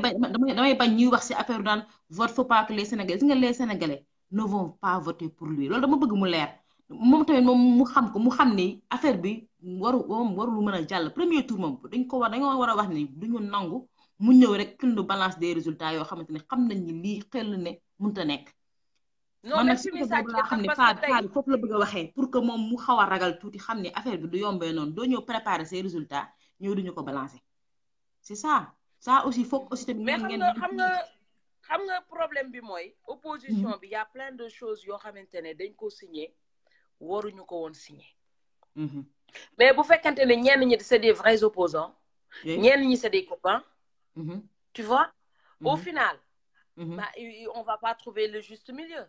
bañ ñuy wax ci affaire daan vote faut pas que les sénégalais gis nga les sénégalais ne vont pas voter pour lui loolu dama bëgg mu leer moom tamit moom mu xam ni affaire bi warul mën a jàll premier tour moom dañoo war a wax ni duñu nangu mu ñëw rek qu'il nous balance des résultats yoo xamante ne xam nañ ni lii xel ne mënut a nekk. man nag si boobu laa xam ne Fadi foofu la bëgg a waxee pour que moom mu xaw a ragal tuuti xam ne affaire bi du yombee noonu doo ñëw préparer ces résultats ñëw duñu ko balancer. c'est ça aussi foog aussi tamit. mais xam nga problème bi mooy. opposition bi y a plein de choses yoo xamante ne dañ ko signer waruñu ko woon signer. mais bu fekkente ne ñenn ñi c'est des vrais opposants ñenn ñi c'est des copains. Tu vois, au final, bah, on va pas trouver le juste milieu.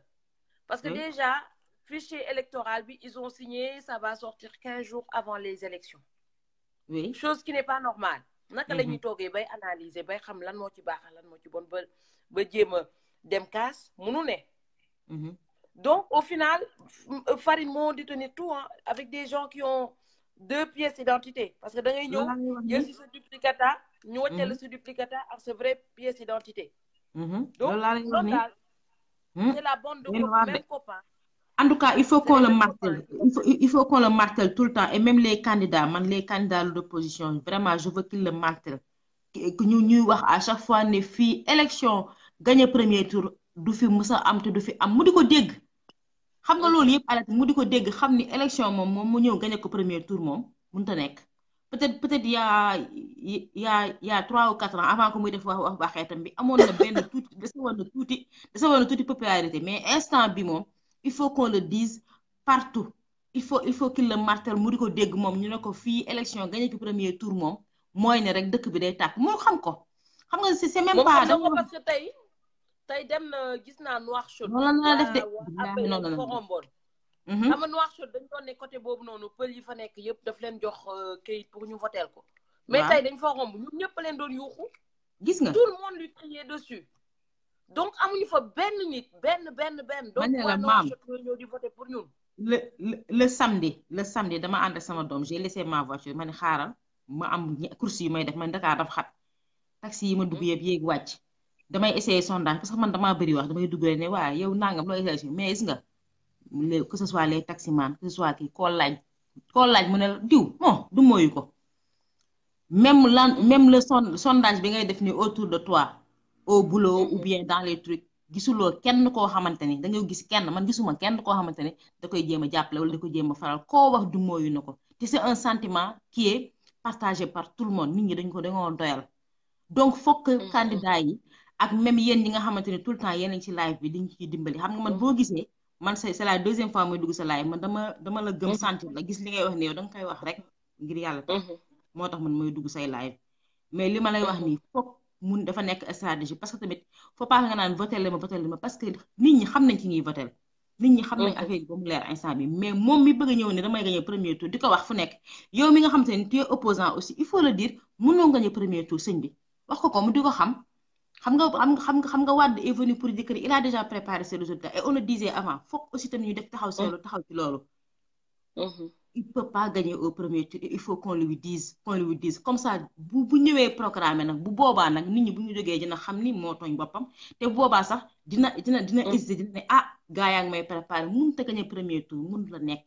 Parce que déjà, fichier électoral, ils ont signé, ça va sortir 15 jours avant les élections. Oui. Chose qui n'est pas normale. Naka la ñuy toogee bay analyser bay xam lan moo ci baax lan moo ci bon ba jéem a dem kaas munu ne. Donc au final, Farine moo détenu tout hein, avec des gens qui ont 2 pièces d'identité. Parce que da ngay ñëw jël ci sa duplicata ñu wàcce la sa duplicata ak sa vraie pièce d'identité. Donc c'est la bande de même copain. En tout cas, il faut qu'on le martèle. Il faut qu'on le martèle tout le temps. Et même les candidats de l'opposition, vraiment, je veux qu'ils le martèlent. Que nous wax à chaque fois ne fi élection gagner premier tour du fi musa am te du fi am mu di ko dégg. Xam nga loolu yëpp alat mu di ko dégg xam ni élection moom mu ñëw gagner ko premier tour moom mënut a nekk. Peut-être il y a 3 ou 4 ans avant que muy def wax waxeetam bi amoon na benn tuuti desewoon na tuuti popularité mais instant bi moom il faut qu'on le dise partout il faut qu'il le martèle mu di ko dégg moom ñu ne ko fii élection gagné ko premier tour moom mooy ne rek dëkk bi day tàkk moo xam ko xam nga c'est même pas parce que tey dem na gis naa Nouakchott noonu la def de xam nga Nouakchott dañ doon ne côté boobu noonu pël yi fa nekk yëpp daf leen jox kayit pour ñu voter ko mais tey dañ fa romb ñun ñëpp leen doon yuuxu gis nga tout le monde lui criait dessus donc amuñu fa benn nit benn donc waa Nouakchott ñoo ñëw di voter pour ñun le samedi dama ànd ak sama doom j'ai laissé ma voiture ma ne xaaral ma am course yi may def man Dakar dafa xat taxi yi ma dugg yëpp yéeg wàcc damay essayer sondage parce que man damaa bëri wax damay dugg rek ne waa yow nangam loo essayé mais gis nga que ce soit les taximans que ce soit kii koo laaj mu ne diw bon du mooyu ko même le sondage bi ngay def ni autour de toi au boulot ou bien dans les trucs gisuloo kenn koo xamante ni da ngay gis kenn man gisuma kenn koo xamante ni da koy jéem a jàppale wala da koy jéem a faral koo wax du mooyu na ko te c'est un sentiment qui est partagé par tout le monde nit ñi dañoo doyal donc faut que candidat yi ak même yéen ñi nga xamante ni tout le temps yéen ci live bi diñ ci dimbali xam nga man boo gisee man c'est la deuxième fois muy dugg sa live man dama la gëm sentir la gis li ngay wax ne yow da nga koy wax rek ngir yàlla tax moo tax man mooy dugg say live mais li ma lay wax nii foog mun dafa nekk stratégie parce que tamit faut pas nga naan votel ma parce que nit ñi xam nañ ci ñuy votel nit ñi xam nañ affaire yi ba mu leer instant bi mais moom mi bëgg a ñëw ne damay gagner premier tour di ko wax fu nekk yow mi nga xam te ne tu es opposant aussi il faut le dire mënoo gagner premier tour sëñ bi wax ko mu di ko xam nga Wade est venu pour dire que il a déjà préparé ses résultats et on le disait avant foog aussi tamit ñu def taxaw ci loolu il peut pas gagner au premier tour il faut qu'on lui dise comme ça bu ñëwee programme nag bu boobaa nag nit ñi bu ñu jógee dina xam ni moo tooñ boppam te boobaa sax dina hésiter dina ne ah gaa yaa ngi may préparer mënut a gagner premier tour mënut la nekk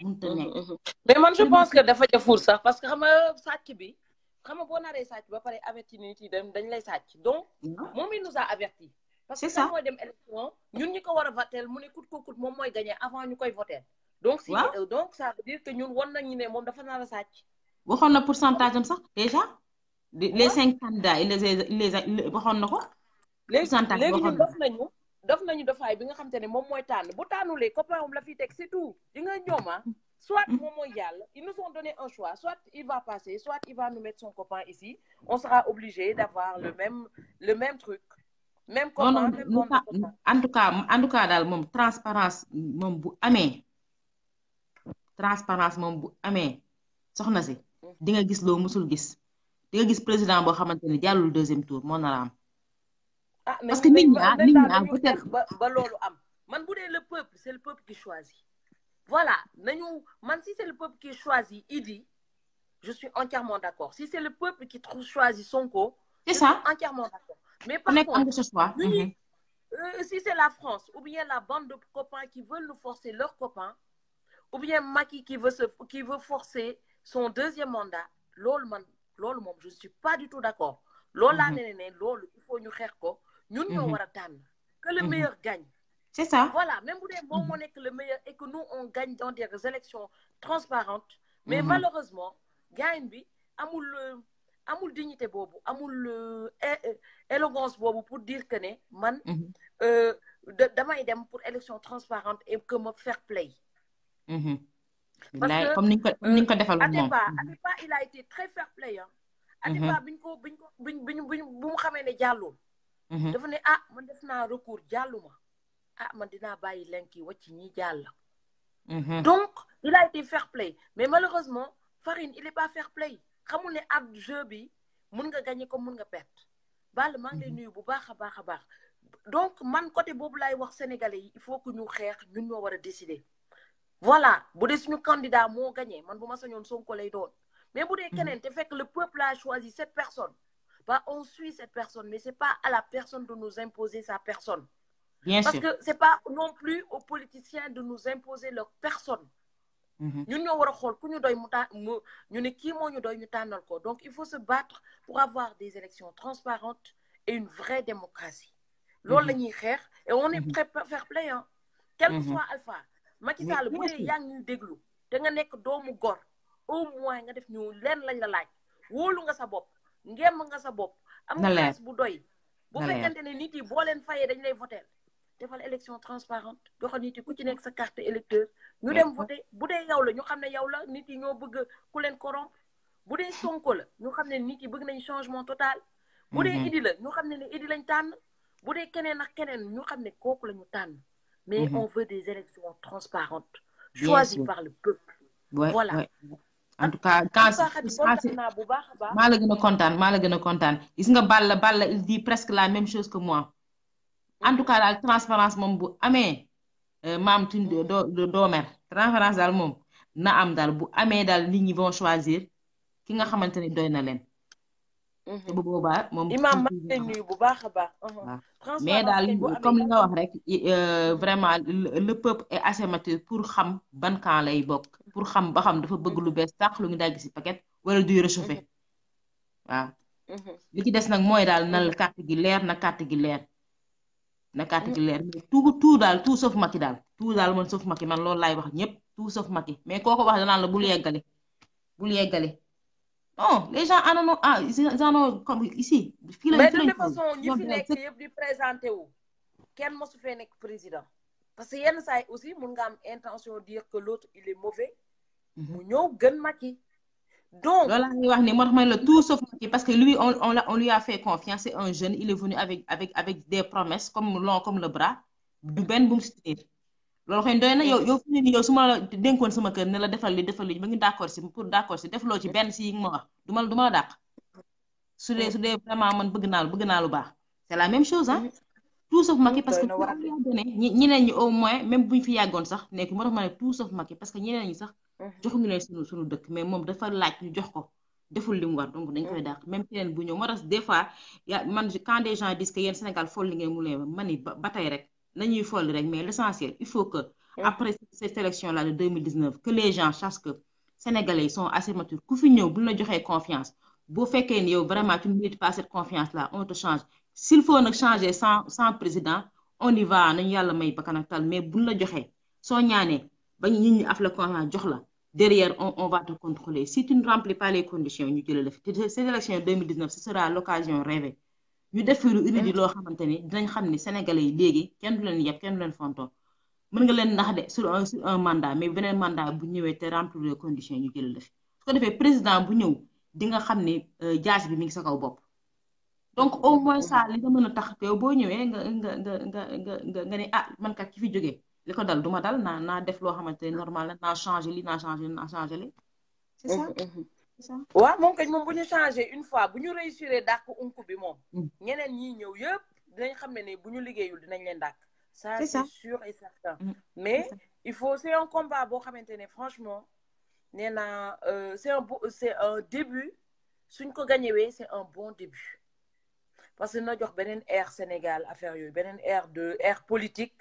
mënut a nekk. mais man je pense que dafa jafur sax parce que xam nga sàcc bi xam nga boo naree sàcc ba pare averti nit yi dañ lay sàcc donc moom il nous a averti parce que ça mooy dem élection ñun ñi ko war a voter mu ne coûte que coûte moom mooy gagner avant ñu koy voter donc si donc ça veut dire que ñun won nañu ne moom dafa nar a sàcc. waxoon na pourcentage am sax déjà les 5 candidats il les waxoon na ko. pourcentage léegi ñun def nañu defaay bi nga xam te ne moom mooy tànn bu tànnulee copain am la fiy teg c'est tout di nga ñooma soit moom mooy yàlla ils nous ont donné un choix soit il va passer soit il va nous mettre son copain ici on sera obligé d'avoir le même truc même copain même copain. en tout cas daal moom transparence moom bu amee soxna si di nga gis loo musul gis di nga gis président boo xamante ne jàllul deuxième tour moo nar a am. Parce que nit ñi peut-être ba loolu am man bu dee le peuple c'est le peuple qui choisit voilà nañu man si c'est le peuple qui choisit Idi je suis entièrement d'accord si c'est le peuple qui choisit Sonko c'est je ça suis entièrement d'accord mais par contre si c'est la France ou bien la bande de copains qui veulent nous forcer leurs copains ou bien Macky qui veut forcer son deuxième mandat loolu moom je suis pas du tout d'accord loolu laa ne loolu il faut ñu xeex ko ñun ñoo war a tànn que le meilleur gagne. C'est ça. Voilà, même si mon mon est que le meilleur et que nous on gagne dans des élections transparentes, mais malheureusement gagne bi amul dignité bobu, amul élégance bobu pour dire que ne man damay dem pour élection transparente et que me fair play. Parce que comme niñ ko defal mom. Atepa il a été très fair play hein. Atepa biñ ko bu mu xamé né jallul. Dafa né ah man def na recours jalluma. Ah man dinaa bàyyi lenki wacc ñi jàll. Donc il a été fair play mais malheureusement Farine il est pas fair play xamul ne ab jeu bi mun nga gagner comme mun nga perdre Balla maa ngi lay nuyu bu baax a baax donc man côté boobu laay wax sénégalais yi il faut que ñu xeex ñun ñoo war a décider voilà bu dee suñu candidat moo gagné man bu ma sañoon Sonko lay doon mais bu dee keneen te fekk le peuple a choisi cette personne bah on suit cette personne mais c'est pas à la personne de nous imposer sa personne. Bien Parce sûr. que c'est pas non plus aux politiciens de nous imposer leur personne. Ñun ñoo war a xool ku ñu doy ñu ne kii moo ñu doy ñu tànnal ko donc il faut se battre pour avoir des élections transparentes et une vraie démocratie. Loolu la ñuy xeex et on est très fair play hein. Quel que soit Alpha. Macky Sall bu dee yaa ngi ñuy déglu te nga nekk doomu gor au moins nga def ñu leen lañ la laaj wóolu nga sa bopp ngeem nga sa bopp. am nga xaalis bu doy. bu fekkente ne nit yi boo leen fayee dañ lay voter. Defal élection transparente joxal nit yi ku ci nekk sa carte électeur ñu dem voter bu dee yow la ñu xam ne yow la nit yi ñoo bëgg ku leen corrompre bu dee Sonko la ñu xam ne nit yi bëgg nañ changement total bu dee Idi la ñu xam ne Idi lañ tànn bu dee keneen ak keneen ñu xam ne kooku la ñu tànn mais on veut des élections transparentes choisies par le peuple voilà en tout cas maa la gën a kontaan gis nga Balla il dit presque la même chose que moi. En tout cas daal transparence moom bu amee maam tuñ doomer transparence daal moom na am daal bu amee daal nit ñi vont choisir ki nga xamante ni doy na leen. te bu boobaa moom. Imam maa ngi lay nuyu bu baax a baax. mais daal comme li nga wax rek vraiment le peuple est assez mature pour xam ban camp lay bokk pour xam ba xam dafa bëgg lu bees sax lu ngi dagg si paquet wala duy réchauffé waaw. li ci des nag mooy daal na carte gi leer na carte gi leer. na carte gi leer mais tout daal tout sauf Macky daal tout daal man sauf Macky man loolu laay wax ñëpp tout sauf Macky mais kooko wax danaan la bul yeggale non les gens ils en ont comme ici. fii lañ mais de toute façon ñi fi nekk yëpp di présenté wu kenn mosu fee nekk président parce que yenn saa yi aussi mun nga am intention dire que l'autre il est mauvais. mu ñëw gën Macky. Donc loolu la ñuy wax ni moo tax ma ne la tout sauf Macky parce que lui on lui a fait confiance c'est un jeune il est venu avec des promesses comme long comme le bras du benn bu mu si tenir loolu xëy doy na yow fi ne nii yow su ma la dénkoon sama kër ne la defal li ba ngi d'accord si defloo ci benn si yi nga ma wax du ma la dàq su dee vraiment man bëgg naa lu baax c'est la même chose hein tout sauf Macky parce que ñeneen ñi au moins même buñ fi yàggoon sax nekk moo tax ma ne tout sauf Macky parce que ñeneen ñi sax joxuñu leen suñu dëkk mais moom dafa laaj ñu jox ko deful li mu war donc dañ koy dàq même keneen bu ñëw moo tax des fois man quand des gens disent que yéen Sénégal folli ngeen mu leen man ni ba tey rek nañuy folli rek mais l'essentiel il faut que après cette élection là de 2019 que les gens sachent que Sénégalais yi sont assez matures ku fi ñëw bu ñu la joxee confiance boo fekkee ni yow vraiment tu ne mérites pas cette confiance là on te change s'il faut nag changer sans président on y va nañu yàlla may ba kanam tal mais bu ñu la joxee soo ñaanee ba nit ñi af la confiance jox la derrière on va te contrôler si tu ne remplis pas les conditions ñu jëlee la fi te cette élection 2019 ce sera l'occasion rêvée ñu def fi lu inédit loo xamante ni dinañ xam ni Sénégalais yi léegi kenn du leen yeb kenn du leen fontoo mën nga leen nax de sur un mandat mais beneen mandat bu ñëwee te remplir les conditions ñu jëlee la fi su ko defee président bu ñëw di nga xam ni jaas bi mi ngi sa kaw bopp donc au moins ça li nga mën a tax yow boo ñëwee nga ne ah man kat ki fi jógee li ko dal duma dal naa def loo xamante ne normal la naa changé li naa changé li c'est ça c'est ça waaw moom kañ moom bu ñu changé une fois bu ñu réussir dàq unku bi moom ñeneen ñi ñëw yëpp dinañ xam ne bu ñu liggéeyul dinañ leen dàq ça c'est sûr et certain mais il faut c'est un combat boo xamante ne franchement nee naa c'est un début suñ ko gañewee c'est un bon début parce que na jox beneen ère Sénégal affaire yooyu beneen ère politique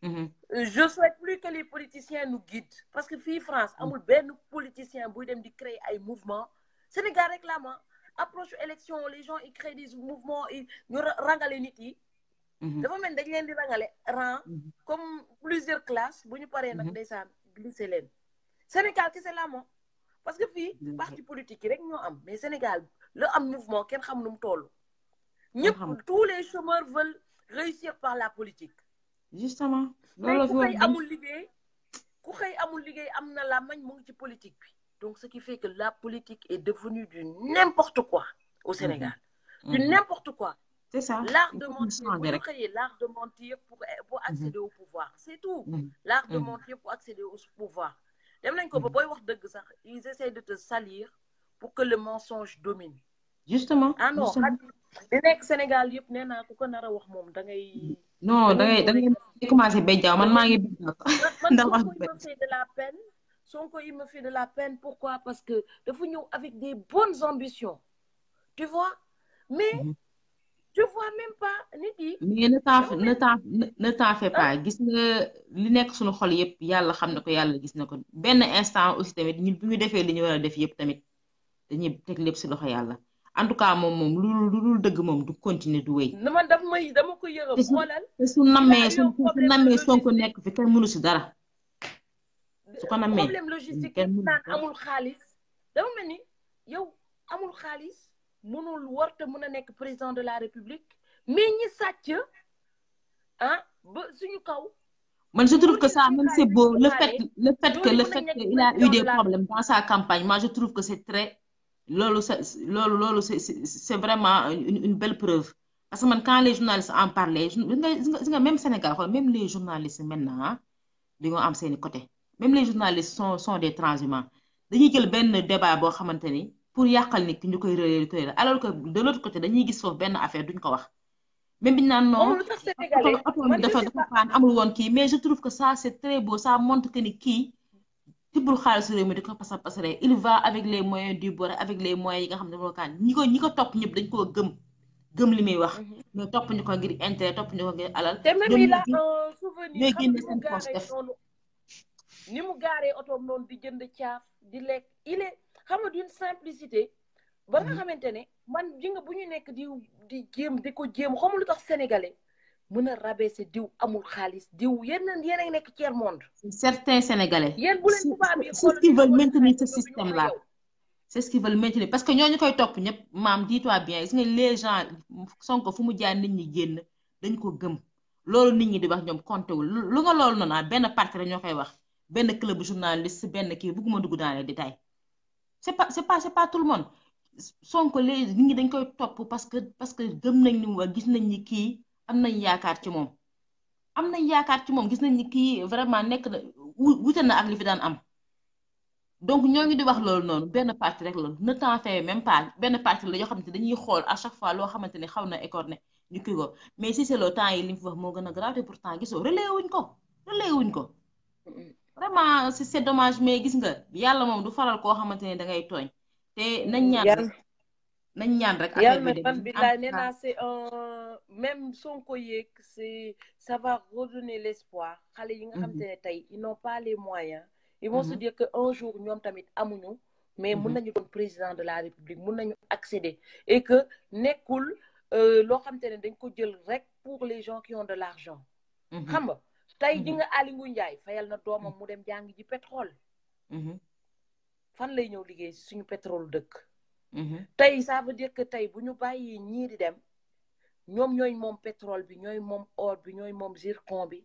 je souhaite plus que les politiciens nous guident parce que fii France amul benn politicien buy dem di créer ay mouvement Sénégal rek la ma approche élection les gens ils créent des mouvements ñu rangale nit yi dafa mel dañ leen di rangale rang comme plusieurs classes bu ñu paree nag ndeysaan glisser leen Sénégal kese la ma parce que fii parti politique yi rek ñoo am mais Sénégal la am mouvement kenn xam nu mu toll ñëpp tous les chômeurs veulent réussir par la politique justement mais ku xëy amul liggéey am na la mañ mu ngi ci politique bi donc ce qui fait que la politique est devenue du n'importe quoi au Sénégal du n'importe quoi c'est ça l'art de mentir bu ñu xëyee l'art de mentir pour accéder au pouvoir c'est tout l'art de mentir pour accéder au pouvoir dem nañ ko ba booy wax dëgg sax ils essaient de te salir pour que le mensonge domine justement ah non di nekk Sénégal yëpp nee naa ku ko nar a wax moom da ngay non da ngay commencé béjjaaw man maa ngi ndax wax Sonko il me fait de la peine Sonko il me fait de la peine pourquoi parce que dafa ñëw avec des bonnes ambitions tu vois mais tu vois même pas nit yi mais ne t'en fais pas gis nga li nekk suñu xol yëpp yàlla xam na ko yàlla gis na ko benn instant aussi tamit ñun bu ñu defee li ñu war a def yëpp tamit dañuy teg lépp si loxo yàlla en tout cas moom lu dëgg moom du continuer du wéy. dama ko yërëm xoolal. te su nammee Sonko nekk fi kenn mënu si dara. su ko nammee problème logistique naan amul xaalis. dama mel ni yow amul xaalis mënul warta mën a nekk président de la République mais ñi sàcc ba suñu kaw. man je trouve que ça même c'est beau le fait que il a eu des problèmes dans sa campagne moi je trouve que c'est très. loolu c'est vraiment une belle preuve parce que man quand les journalistes en parlaient nga même Sénégal xool même les journalistes maintenant dañoo am seeni côté même les journalistes sont des transhumants dañuy jël benn débat boo xamante ni pour yàqal nit ki ñu koy réer alors que de l'autre côté dañuy gis foofu benn affaire duñ ko wax même bi ñu naan non oto bi dafa paan amul woon kii mais je trouve que ça c'est très beau ça montre que ni kii tibbul xaalis réew mi di ko pasare il va avec les moyens du bord avec les moyens yi nga xam ne moo kaan ñi ko topp ñëpp dañ koo gëm li muy wax mais topp ñu ko ngir intérêt topp ñu ko ngir alal te même il a un souvenir ñooy génne seen poche def ni mu gaaree otoom noonu di jënd caaf di lekk il est xam nga d'une simplicité ba nga xamante ne man ji nga bu ñu nekk di ko jéem xamul lu tax sénégalais mën a rabaisser diw amul xaalis diw yéen a nekk tiers monde. certains sénégalais. yéen bu leen tubaab yi c'est ce qu'ils veulent maintenir ce système là. c'est ce qu'ils veulent maintenir parce que ñooñu koy topp ñëpp maam dis-toi bien gis nga les gens Sonko fu mu jaar nit ñi génn dañ ko gëm loolu nit ñi di wax ñoom compté wul lu nga loolu noonu benn parti rek ñoo koy wax benn club journaliste benn kii bëgguma dugg dans les détails c'est pas tout le monde Sonko les nit ñi dañ koy topp parce que gëm nañ ni mu wax gis nañ ni kii. am nañ yaakaar ci moom gis nañ ni kii vraiment nekk na wute na ak li fi daan am donc ñoo ngi di wax loolu noonu benn parti rek loolu ne t'en fais même pas benn parti la yoo xamante dañuy xool à chaque fois loo xamante ni xaw na écorné ñu kii ko mais si c'est le temps yi li mu fi wax moo gën a grave pourtant gisoo relayé wuñ ko vraiment c'est dommage mais gis nga yàlla moom du faral koo xamante ne da ngay tooñ te nañ ñaan rek affaire bi mais dem man en billaay tout nee cas naa c'est un même Sonko yeeg c'est ça va redonner l'espoir xale yi nga xam te ne tey ils n'ont pas les moyens ils vont se dire que un jour ñoom tamit amuñu mais mun nañu doon président de la République mun nañu accéder et que nekkul loo xam te ne dañ ko jël rek pour les gens qui ont de l'argent xam nga tey ji nga Aly Ngouille Ndiaye fayal na doomam mu dem jàng ji pétrole fan lay ñëw liggéey suñu pétrole dëkk tey ça veut dire que tey bu ñu bàyyi ñii di dem ñoom ñooy moom pétrole bi ñooy moom or bi ñooy moom zircon bi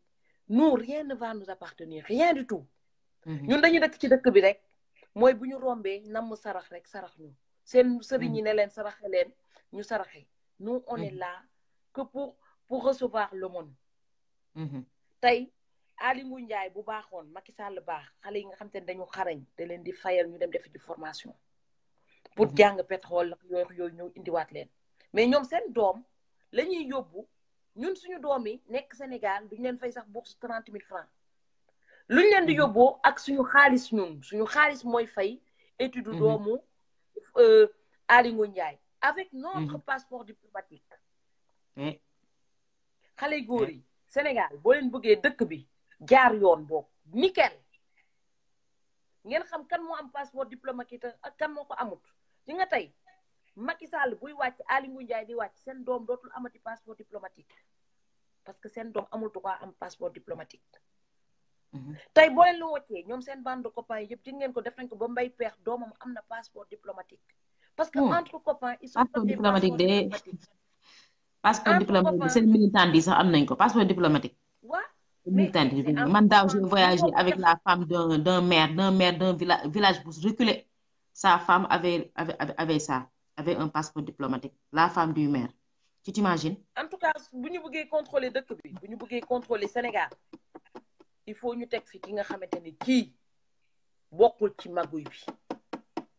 nous rien ne va nous appartenir rien du tout ñun dañu dëkk ci dëkk bi rek mooy bu ñu rombee namm sarax rek sarax ñu seen sëriñ yi ne leen saraxe leen ñu saraxe nous on est là que pour recevoir le monde tey Aly Ngouille Ndiaye bu baaxoon Macky Sall baax xale yi nga xam te ne dañu xarañ da leen di fayal ñu dem def ci formation pour jàng pétrole yooyu ñëw indiwaat leen mais ñoom seen doom la ñuy yóbbu ñun suñu doom yi nekk Sénégal duñu leen fay sax bourse 30 000 francs luñ leen di yóbboo ak suñu xaalis ñun suñu xaalis mooy fay étude doomu Aly Ngouille Ndiaye avec notre passeport diplomatique xale yu góor yi Sénégal boo leen bëggee dëkk bi jaar yoon boobu nickel ngeen xam kan moo am passeport diplomatique ak kan moo ko amut ci nga tey Macky Sall buy wàcc Aly Ngouille Ndiaye di wàcc seen doom dootul amati passeport diplomatique parce que seen doom amul droit am passeport diplomatique tey boo leen lu wàccee ñoom seen bande de copains yëpp ci ngeen ko def nañ ko ba mbay peex doomam am na passeport diplomatique parce que entre copains ils sont passeport diplomatique de passeport diplomatique seen militant yi sax am nañ ko passeport diplomatique waa militant yi man daaw j'ai voyagé avec la femme d'un maire d'un village bu reculé sa femme avait ça avait un passeport diplomatique la femme du maire tu t'imagines en tout cas bu ñu bëggee contrôler dëkk bi bu ñu bëggee contrôler Sénégal il faut ñu teg fi ki nga xamante ne kii bokkul ci magouille bi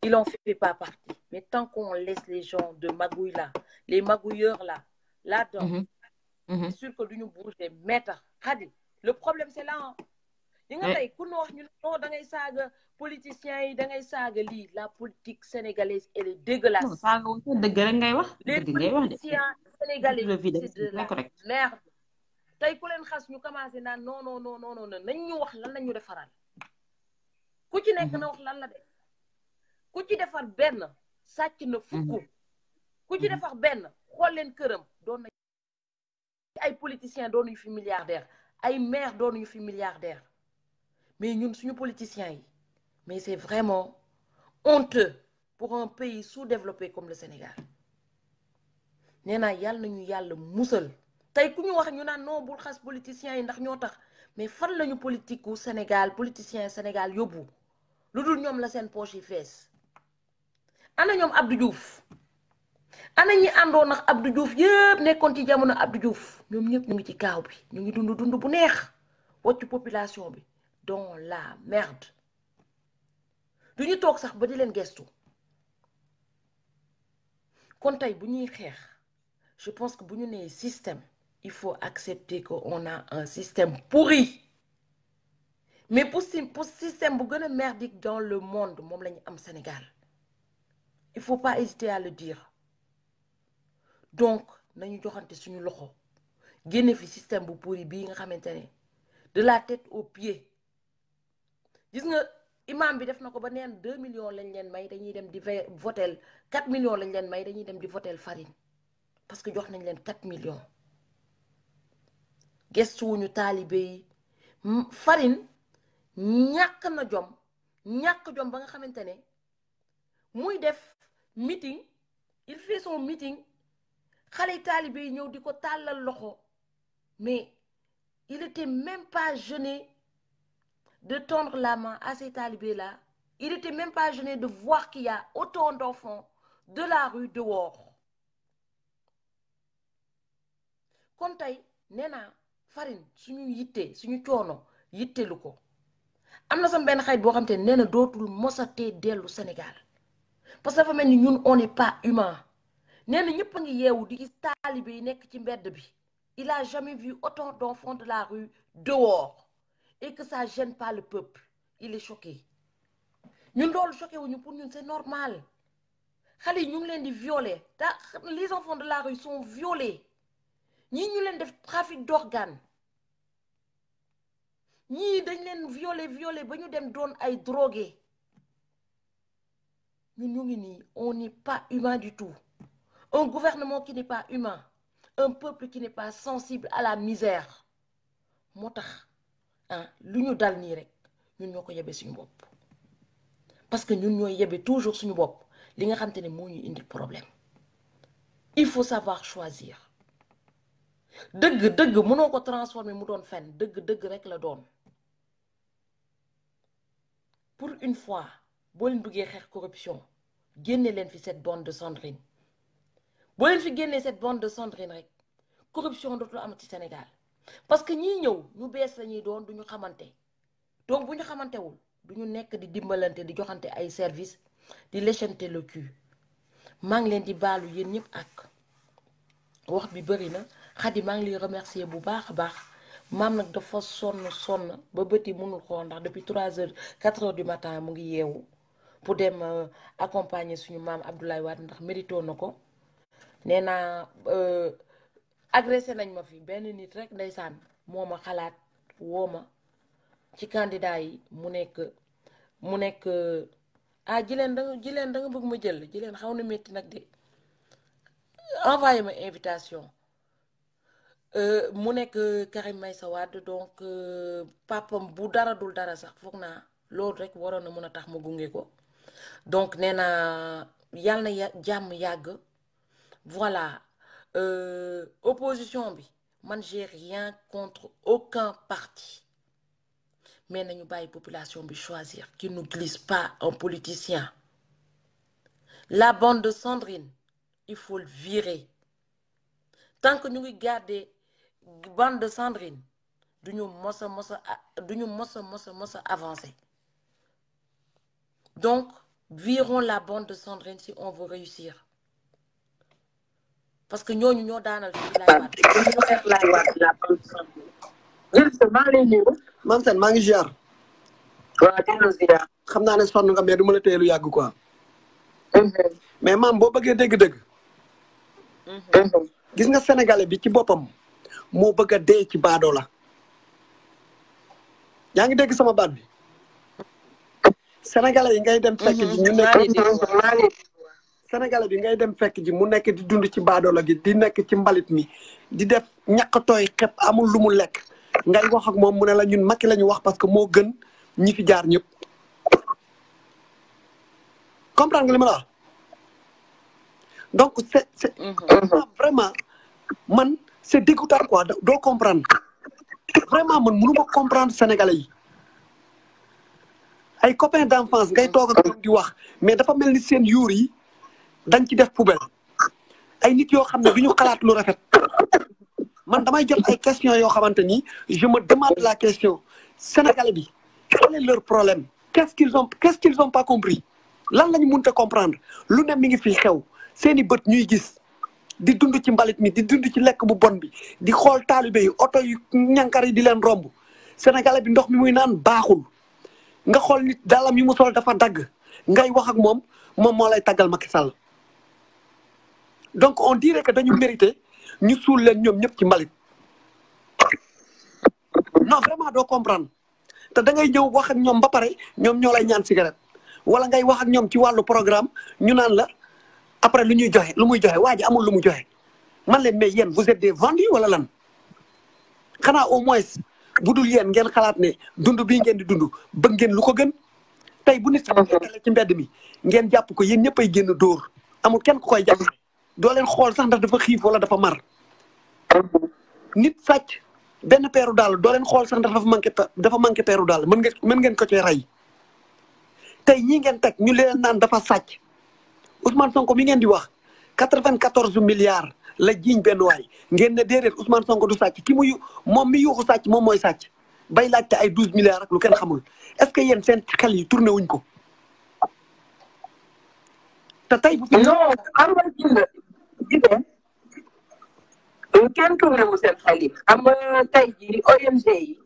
il en fait pas partie mais tant qu'on laisse les gens de magouille là les magouilleurs là-dedans c'est sûr que duñu bouger mètre xadi le problème c'est là yi nga tey ku nu wax ñu non da ngay saaga politiciens yi da ngay saaga lii la politique sénégalaise elle est dégueulasse saaga wu dëgg rek ngay wax les dëgg ngay wax politiciens sénégalais c'est de la correct merde tey ku leen xas ñu commencé naan non nañ ñu wax lan lañ ñu defaral ku ci nekk na wax lan la def ku ci defar benn sàcc na fukk ku ci defar benn xool leen këram doon na ay politiciens doonuñu fi milliardaire ay maire doonuñu fi milliardaire mais ñun suñu politiciens yi mais c'est vraiment honteux pour un pays sous-développé comme le Sénégal nee naa yàlla nañu yàlla musal tey ku ñu wax ñu naan non bul xas politiciens yi ndax ñoo tax mais fan lañu politique u Sénégal politiciens Sénégal yóbbu lu dul ñoom la seen poche yi fees ana ñoom Abdou Diouf ana ñi àndoon ak Abdou Diouf yëpp nekkoon ci jamono Abdou Diouf ñoom ñëpp ñu ngi ci kaaw bi ñu ngi dund bu neex waccu population bi dans la merde du ñu toog sax ba di leen gestu kon tey bu ñuy xeex je pense que bu ñu nee système il faut accepter qu'on a un système pourri mais pour système bu gën a merdique dans le monde moom la ñu am Sénégal il faut pas hésiter à le dire donc nañu joxante suñu loxo génne fi système bu pourri bii nga xamante ne de la tête aux pieds gis nga imam bi def na ko ba neen 2 millions lañ leen may dañuy dem di votel 4 millions lañ leen may dañuy dem di votel farine parce que jox nañ leen 4 millions gestuwuñu taalibe yi farine ñàkk na jom ba nga xamante ne muy def meeting il fait son meeting xale yi taalibe yi ñëw di ko tàllal loxo mais il était même pas gêné de tendre la main à ces talibés là il était même pas gêné de voir qu'il y a autant d'enfants de la rue dehors kon tey nee naa farine suñu yitte suñu coono yittelu ko am na sama benn xarit boo xam te ne nee na dootul mosatee dellu Sénégal parce que dafa mel ni ñun on n'est pas humain nee na ñëpp a ngi yeewu di gis taalibe yi nekk ci mbedd bi il a jamais vu autant d'enfants de la rue dehors et que ça gêne pas le peuple il est choqué ñun loolu choqué wuñu pour ñun c'est normal xale yi ñu ngi leen di violer les enfants de la rue sont violés ñii ñu leen def trafic d'organes ñii dañ leen violer ba ñu dem doon ay drogués ñun ñu ngi nii on n'est pas humain du tout un gouvernement qui n'est pas humain un peuple qui n'est pas sensible à la misère moo tax lu ñu dal nii rek ñun ñoo ko yebee suñu bopp parce que ñun ñooy yebee toujours suñu bopp li nga xam te ne moo ñu indi problème il faut savoir choisir dëgg mënoo ko transformer mu doon fen dëgg rek la doon pour une fois boo leen bëggee xeex corruption génne leen fi cette bande de Sandrine boo leen fi génnee cette bande de Sandrine rek corruption dootul amati Sénégal parce que ñii ñëw ñu bees lañuy doon duñu xamante donc bu ñu xamantewul duñu nekk di dimbalante di joxante ay service di léchante le cul maa ngi leen di baalu yéen ñëpp ak wax bi bëri na Xadi maa ngi lay remercier bu baax a baax maam nag dafa sonn ba bëti mënul xool ndax depuis 4 heures du matin mu ngi yeewu pour dem accompagner suñu maam Abdoulaye Wade ndax mérito na ko nee naa agressé nañ ma fi benn nit rek ndeysaan moo ma xalaat woo ma ci candidat yi mu nekk jileen da nga bëgg ma jël jileen xaw na métti nag de envoyé ma invitation mu nekk Karim Meïssa Wade donc papam bu dara dul dara sax foog naa loolu rek waroon na mën a tax ma gunge ko donc nee na yàlla na jàmm yàgg voilà opposition bi man j'ai rien contre aucun parti mais nañu bàyyi population bi choisir qui ne glisse pas un politicien la bande de Sandrine il faut le virer tant que ñu ngi garder bande de Sandrine duñu mos a avancer donc virons la bande de Sandrine si on veut réussir parce que ñooñu ñoo daanal fi Laay Wàdd la bande de Sandrine jërëjëf maa ngi lay nuyu. Mame Sène maa ngi ziar. waaw delloo ziar. xam naa ne sonn nga mais du ma la téye lu yàgg quoi. mais maam boo bëggee dégg-dëgg. gis nga sénégalais bi ci boppam moo bëgg a dee ci baadoo la. yaa ngi dégg sama baat bi. sénégalais yi ngay dem fekk ji ñu nekk sénégalais bi ngay dem fekk ji mu nekk di dund ci baadoo la gi di nekk ci mbalit mi di def ñàkkatooy xepp amul lu mu lekk. ngay wax ak moom mu ne la ñun Macky la ñu wax parce que moo gën ñi fi jaar ñëpp comprendre nga li ma la wax donc c'est vraiment man c'est dégoûtant quoi doo comprendre vraiment man mënu ma comprendre sénégalais yi ay copains d'enfance ngay toog ak ñoom di wax mais dafa mel ni seen yuur yi dañ ci def poubelle ay nit yoo xam ne du ñu xalaat lu rafet man damay jot ay questions yoo xamante ni je me demande la question sénégalais bi quel est leur problème qu'est-ce qu'ils ont pas compris lan la ñu mënta comprendre lu ne mi ngi fi xew seeni bët ñuy gis di dund ci mbalit mi di dund ci lekk bu bon bi di xool taalibe yi oto yu ñankar yi di leen romb sénégalais bi ndox mi muy naan baaxul nga xool nit dalam yi mu sol dafa dagg ngay wax ak moom moo lay taggal Macky Sall donc on dirait que dañu mérité ñu suul leen ñoom ñëpp ci mbalit non vraiment doo comprendre te da ngay ñëw wax ak ñoom ba pare ñoom ñoo lay ñaan cigarette wala ngay wax ak ñoom ci wàllu programme ñu naan la après lu muy joxe waa ji amul lu mu joxe man leen mais yéen vous êtes des vendus wala lan xanaa au moins bu dul yéen ngeen xalaat ne dund bii ngeen di dund bëgg ngeen lu ko gën tey bu nit sax ci mbedd mi ngeen jàpp ko yéen ñëpp ay génn dóor amul kenn ku koy jàpp doo leen xool sax ndax dafa xiif wala dafa mar nit sàcc benn peeru daal doo leen xool sax ndax dafa manqué peeru daal mën ngeen ko cee rey tey ñii ngeen teg ñu leen naan dafa sàcc Ousmane Sonko mi ngeen di wax 94 milliards la jiiñ benn waay ngeen ne déedéet Ousmane Sonko du sàcc ki moom mi yuuxu sàcc moom mooy sàcc bay laajte ay 12 milliards ak lu kenn xamul est-ce que yéen seen xel yi tourné wuñ ko te tey bu fi non xam nga jigéen kenn tourné wu seen xel yi xam nga tey jii ONG yi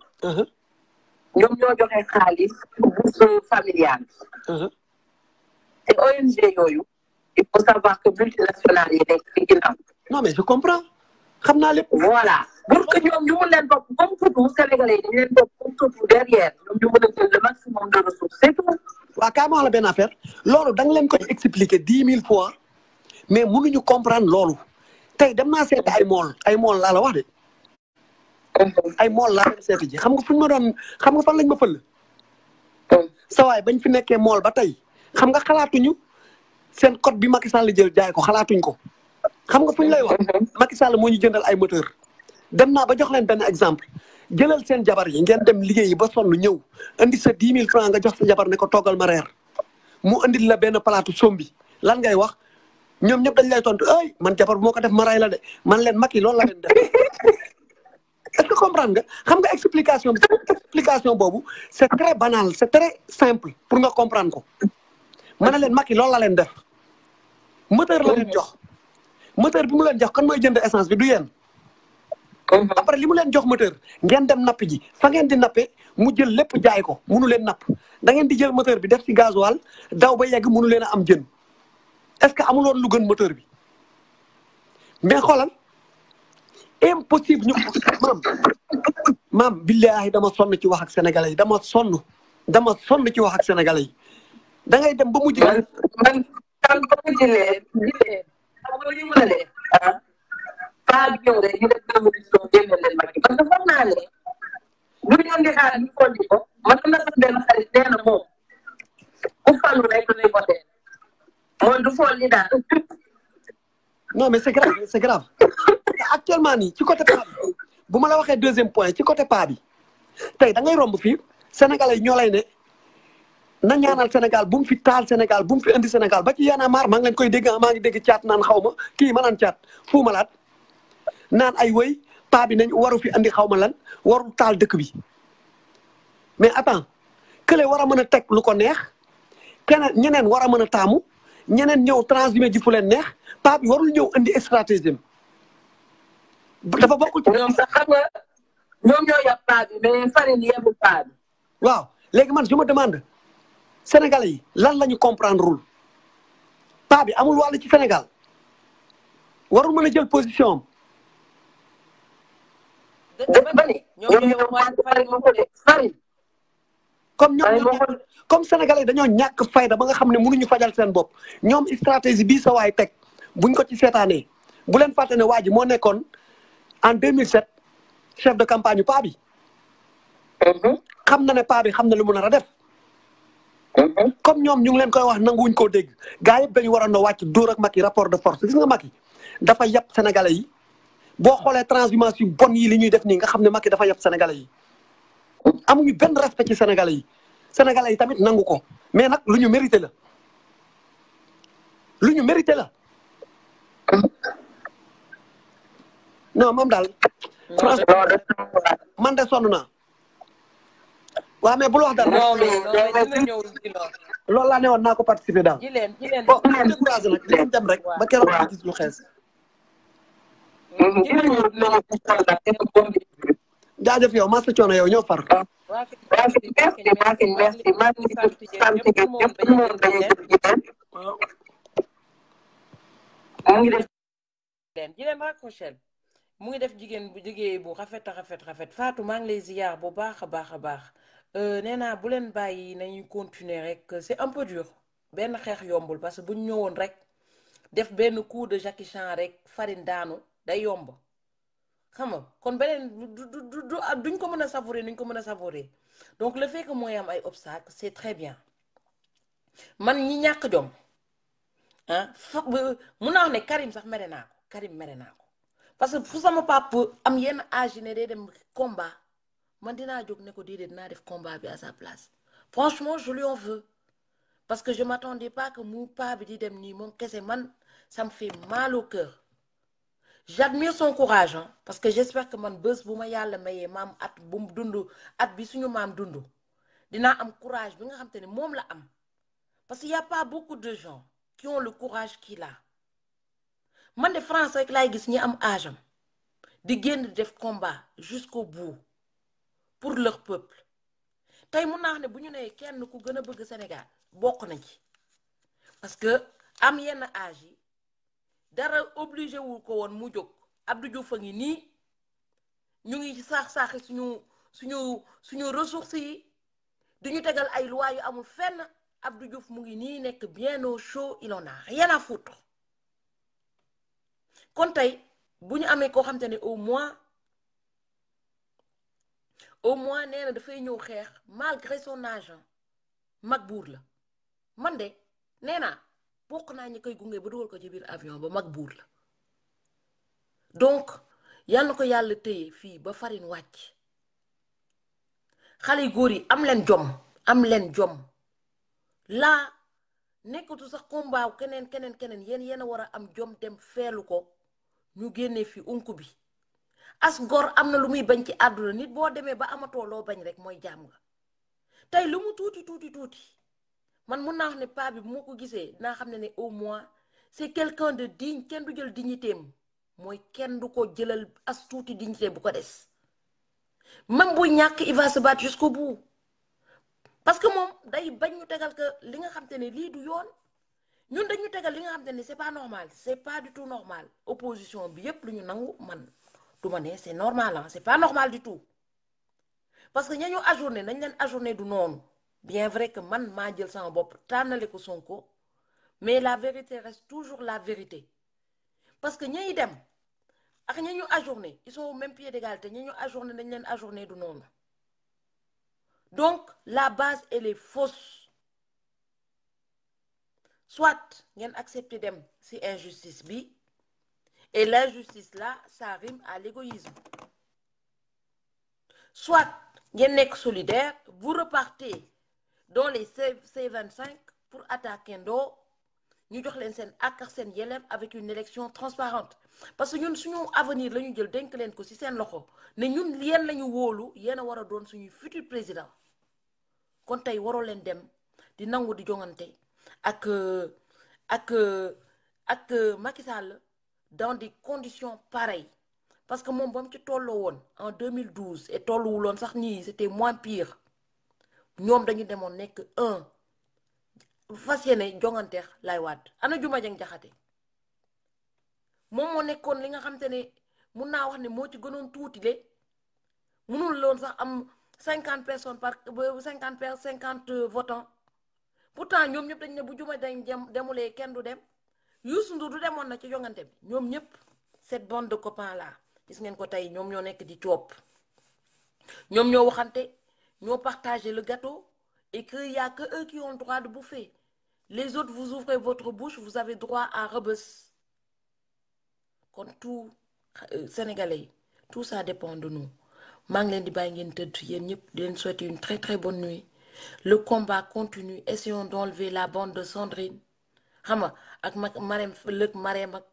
ñoom ñoo joxe xaalis bourse familiale te ONG yooyu il faut savoir que multinationales yi nekk ci ginnaaw. non mais je comprends xam naa lépp. voilà pour que ñoom ñu mun leen topp comme tout Sénégalais yi dañu leen topp comme tout derrière ñoom ñu mën a jël le maximum de ressources c'est tout. waa kaa ma wax la benn affaire loolu da nga leen koy expliquer 10 000 fois mais mënuñu comprendre loolu tey dem naa seeti ay mool laa la wax de. ay mool laa dem seeti ji xam nga fu ñu ma doon xam nga fan lañ ma fël. sa waay bañ fi nekkee mool ba tey xam nga xalaatuñu seen code bi Macky Sall jël jaay ko xalaatuñ ko xam nga fu ñu lay wax. Macky Sall moo ñu jëndal ay moteur dem naa ba jox leen benn exemple jëlal seen jabar yi ngeen dem liggéeyi ba sonn ñëw indi sa 10 000 francs nga jox sa jabar ne ko toggal ma reer mu indil la benn palaatu sombi lan ngay wax ñoom ñëpp dañ lay tontu ay man jabar bu moo ko def ma ray la de man leen Macky loolu la leen def. est-ce que comprendre nga xam nga explication boobu c'est très banal c'est très simple pour nga comprendre ko ma ne leen Macky loolu la leen def moteur la leen jox moteur bi mu leen jox kan mooy jënd essence bi du yéen. après li mu leen jox moteur ngeen dem napp ji fa ngeen di nappe mu jël lépp jaay ko munu leen napp da ngeen di jël moteur bi def ci gasoil daw ba yegg munu leen a am jën est-ce que amuloon lu gën moteur bi mais xoolal impossible ñu maam billahi dama sonn ci wax ak sénégalais yi dama sonn ci wax ak sénégalais yi da ngay dem ba mujj. man ba mu jëlee xam nga li mu la def pas bi ñëw rek ñu def révolution génne leen Macky parce que foog naa ne bu ñu andi xaar ñu folli ko man am na sax benn xarit nee na moom ku falu rek lay voté mooy du folli daal. non mais c'est grave actuellement nii ci côté paa bi bu ma la waxee deuxième point ci côté paa bi tey da ngay romb fii sénégalais yi ñoo lay ne na ñaanal Sénégal bu mu fi taal Sénégal bu mu fi indi Sénégal ba ci Y'en a marre maa ngi leen koy dégg maa ngi dégg caat naan xaw ma kii ma naan caat fu ma laat naan ay woy paa bi nañ waru fi andi xaw ma lan warul taal dëkk bi mais attends kële war a mën a teg lu ko neex keneen ñeneen war a mën a taamu ñeneen ñëw transhumé ji fu leen neex paa bi warul ñëw indi stratégie dafa bokkul ci. ñoom sax xam nga ñoom ñoo yab paa bi mais farine yebul paa bi. waaw léegi man je me demande sénégalais yi lan la ñu comprendre rul paa bi amul wàll ci Sénégal warul mën a jël position am. comme sénégalais yi dañoo ñàkk fayda ba nga xam ne mënuñu fajal seen bopp ñoom stratégie bii sa waay teg buñ ko ci seetaanee bu leen fàtte ne waa ji moo nekkoon en 2007 chef de campagne paa bi. xam na ne paa bi xam na lu mu nar a def. comme ñoom ñu ngi leen koy wax nanguwuñ koo dégg gaa yëpp dañu waroon a wàcc dóor ak Macky rapport de force gis nga Macky dafa yab sénégalais yi boo xoolee transhumance yu bon yi li ñuy def nii nga xam ne Macky dafa yab sénégalais yi amuñu benn respect ci sénégalais yi sénégalais yi tamit nangu ko mais nag lu ñu mérité la lu ñu mérité la non moom daal franchement man de sonn naa waaw mais bul wax dara loolu laa ne woon naa ko participer daal bon découragé nag dinañ dem rek ba keroog ñu gis lu xees jaajëf yow maa sa coono yow ñoo far mu ngi def jigéen bu liggéey bu rafet Fatou maa ngi lay ziar bu baax a baax nee naa bu leen bàyyi nañuy continuer rek c'est un peu dur benn xeex yombul parce que bu ñu ñëwoon rek def benn coup de Jackie Chan rek farine daanu day yomb xam nga kon beneen duñ ko mën a savourer nuñ ko mën a savourer donc le fait que mooy am ay obstacles c'est très bien man ñi ñàkk jom ah mun naa wax ne Karim sax mere naa ko parce que fu sama papa am yenn âge ne day dem combat man dinaa jóg ne ko déedéet dinaa def combat bi à sa place franchement je lui en veux parce que je m'attendais pas que mu paa bi di dem nii moom kese man ça me fait mal au cœur j'admire son courage hein, parce que j'espère que man bés bu ma yàlla mayee maam at bu mu dund at bi suñu maam dund dinaa am courage bi nga xam te ne moom la am parce qu'il y a pas beaucoup de gens qui ont le courage qu'il a man de France rek laay gis ñi am âge am di génn def combat jusqu'au bout pour leur peuple tey mun naa wax ne bu ñu nee kenn ku gën a bëgg Sénégal bokk nañ ci parce que am yenn âge yi dara obligé wu ko woon mu jóg Abdou Diouf a ngi nii ñu ngi saax-saaxi suñu ressources yi di ñu tegal ay loi yu amul fenn Abdou Diouf mu ngi nii nekk bien au chaud il en a rien à foutre kon tey bu ñu amee koo xam te ne au moins nee na dafay ñëw xeex malgré son âge mag buur la man de nee naa bokk naa ñi koy gunge ba dugal ko ci biir avion ba mag buur la donc yal na ko yàlla téye fii ba farine wàcc xale yu góor yi am leen jom laa nekkatu sax combat keneen yéen a war a am jom dem feelu ko ñu génnee fi unku bi as gor am na lu muy bañ ci àdduna nit boo demee ba amatoo loo bañ rek mooy jaam nga tey lu mu tuuti man mun naa wax ne paa bi bu ma ko gisee naa xam ne au moins c'est quelqu'un de digne kenn du jël dignitéem mooy kenn du ko jëlal as tuuti dignité bu ko des même bu ñàkk il va se battre jusqu'au bout parce que moom day bañ ñu tegal que li nga xam te ne lii du yoon ñun dañu tegal li nga xam te ne c'est pas normal c'est pas du tout normal opposition bi yépp lu ñu nangu man du ma ne c'est normal c'est pas normal du tout parce que ñañu ajourné nañ leen ajourné du noonu bien vrai que man maa jël sama bopp tànnale ko Sonko mais la vérité reste toujours la vérité parce que ñay dem ak ñañu ajourné ils sont au même pied d'égalité ñañu ajourné nañ leen ajourné du noonu donc la base elle est fausse soit ngeen accepter dem ci injustice bi et l'injustice là ça rime à l'égoïsme soit ngeen nekk solidaire vous repartez dans les C25 pour attaquer ndoo ñu jox leen seen ak seen yelleef avec une élection transparente parce que ñun suñu avenir la ñu jël dénk leen ko ci seen loxo ne ñun yéen la ñu wóolu yéen a war a doon suñuy futur président kon tey waroo leen dem di nangu di jongante ak Macky Sall dans des conditions pareilles parce que moom ba mu ci tolloo woon en 2012 et tolluwuloon sax nii c'était moins pire ñoom dañu demoon nekk fas yéene jonganteex lay waat ana Juma Jeng Jaxate moom moo nekkoon li nga xam te ne mun naa wax ne moo ci gënoon tuuti le munul loon sax am 50 personnes par 50 votants pourtant ñoom ñëpp dañ ne bu Juma Jeng demulee kenn du dem Youssou Ndour du demoon na ci jongante bi ñoom ñëpp cette bande de copains là gis ngeen ko tey ñoom ñoo nekk di coop ñoom ñoo waxante ñoo partagé le gâteau et qu'il y a que eux qui ont le droit de bouffer les autres vous ouvrez votre bouche vous avez droit à rëbës kon tout Sénégalais tout ça dépend de nous maa ngi leen di bàyyi ngeen tëdd yéen ñëpp di leen souhaiter une très très bonne nuit le combat continue essayons d'enlever la bande de Sandrine xam nga ak Marème Marème ak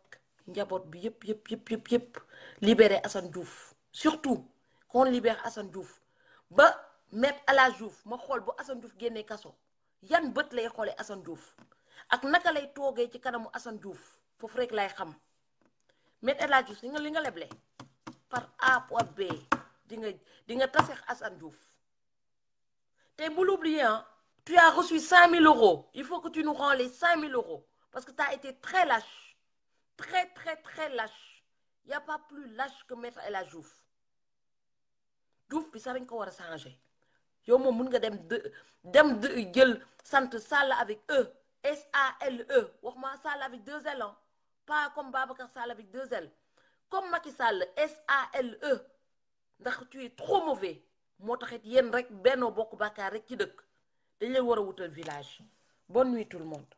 njaboot bi yëpp libérer Assane Diouf surtout qu'on libère Assane Diouf ba Maître El Hadji Diouf ma xool bu Assane Diouf génnee kaso yan bët lay xoolee Assane Diouf ak naka lay toogee ci kanamu Assane Diouf foofu rek lay xam Maître El Hadji Diouf li nga leble par A point B di nga tasex Assane Diouf te bu l'oublier tu as reçu 5 000 €. Il faut que tu nous rends les 5 000 € parce que tu as été très lâche très très très lâche il y a pas plus lâche que Maître El Hadji Diouf Diouf bi sax dañ ko war a changer yow moom mun nga dem jël sant Sall avec E SALE wax ma Sall avec 2 L pas comme Babacar Sall avec 2 L comme Macky Sall SALE ndax tu es trop mauvais moo taxit yéen rek Benno Bokk Yaakaar rek ci dëkk dañ leen war a wutal village bonne nuit tout le monde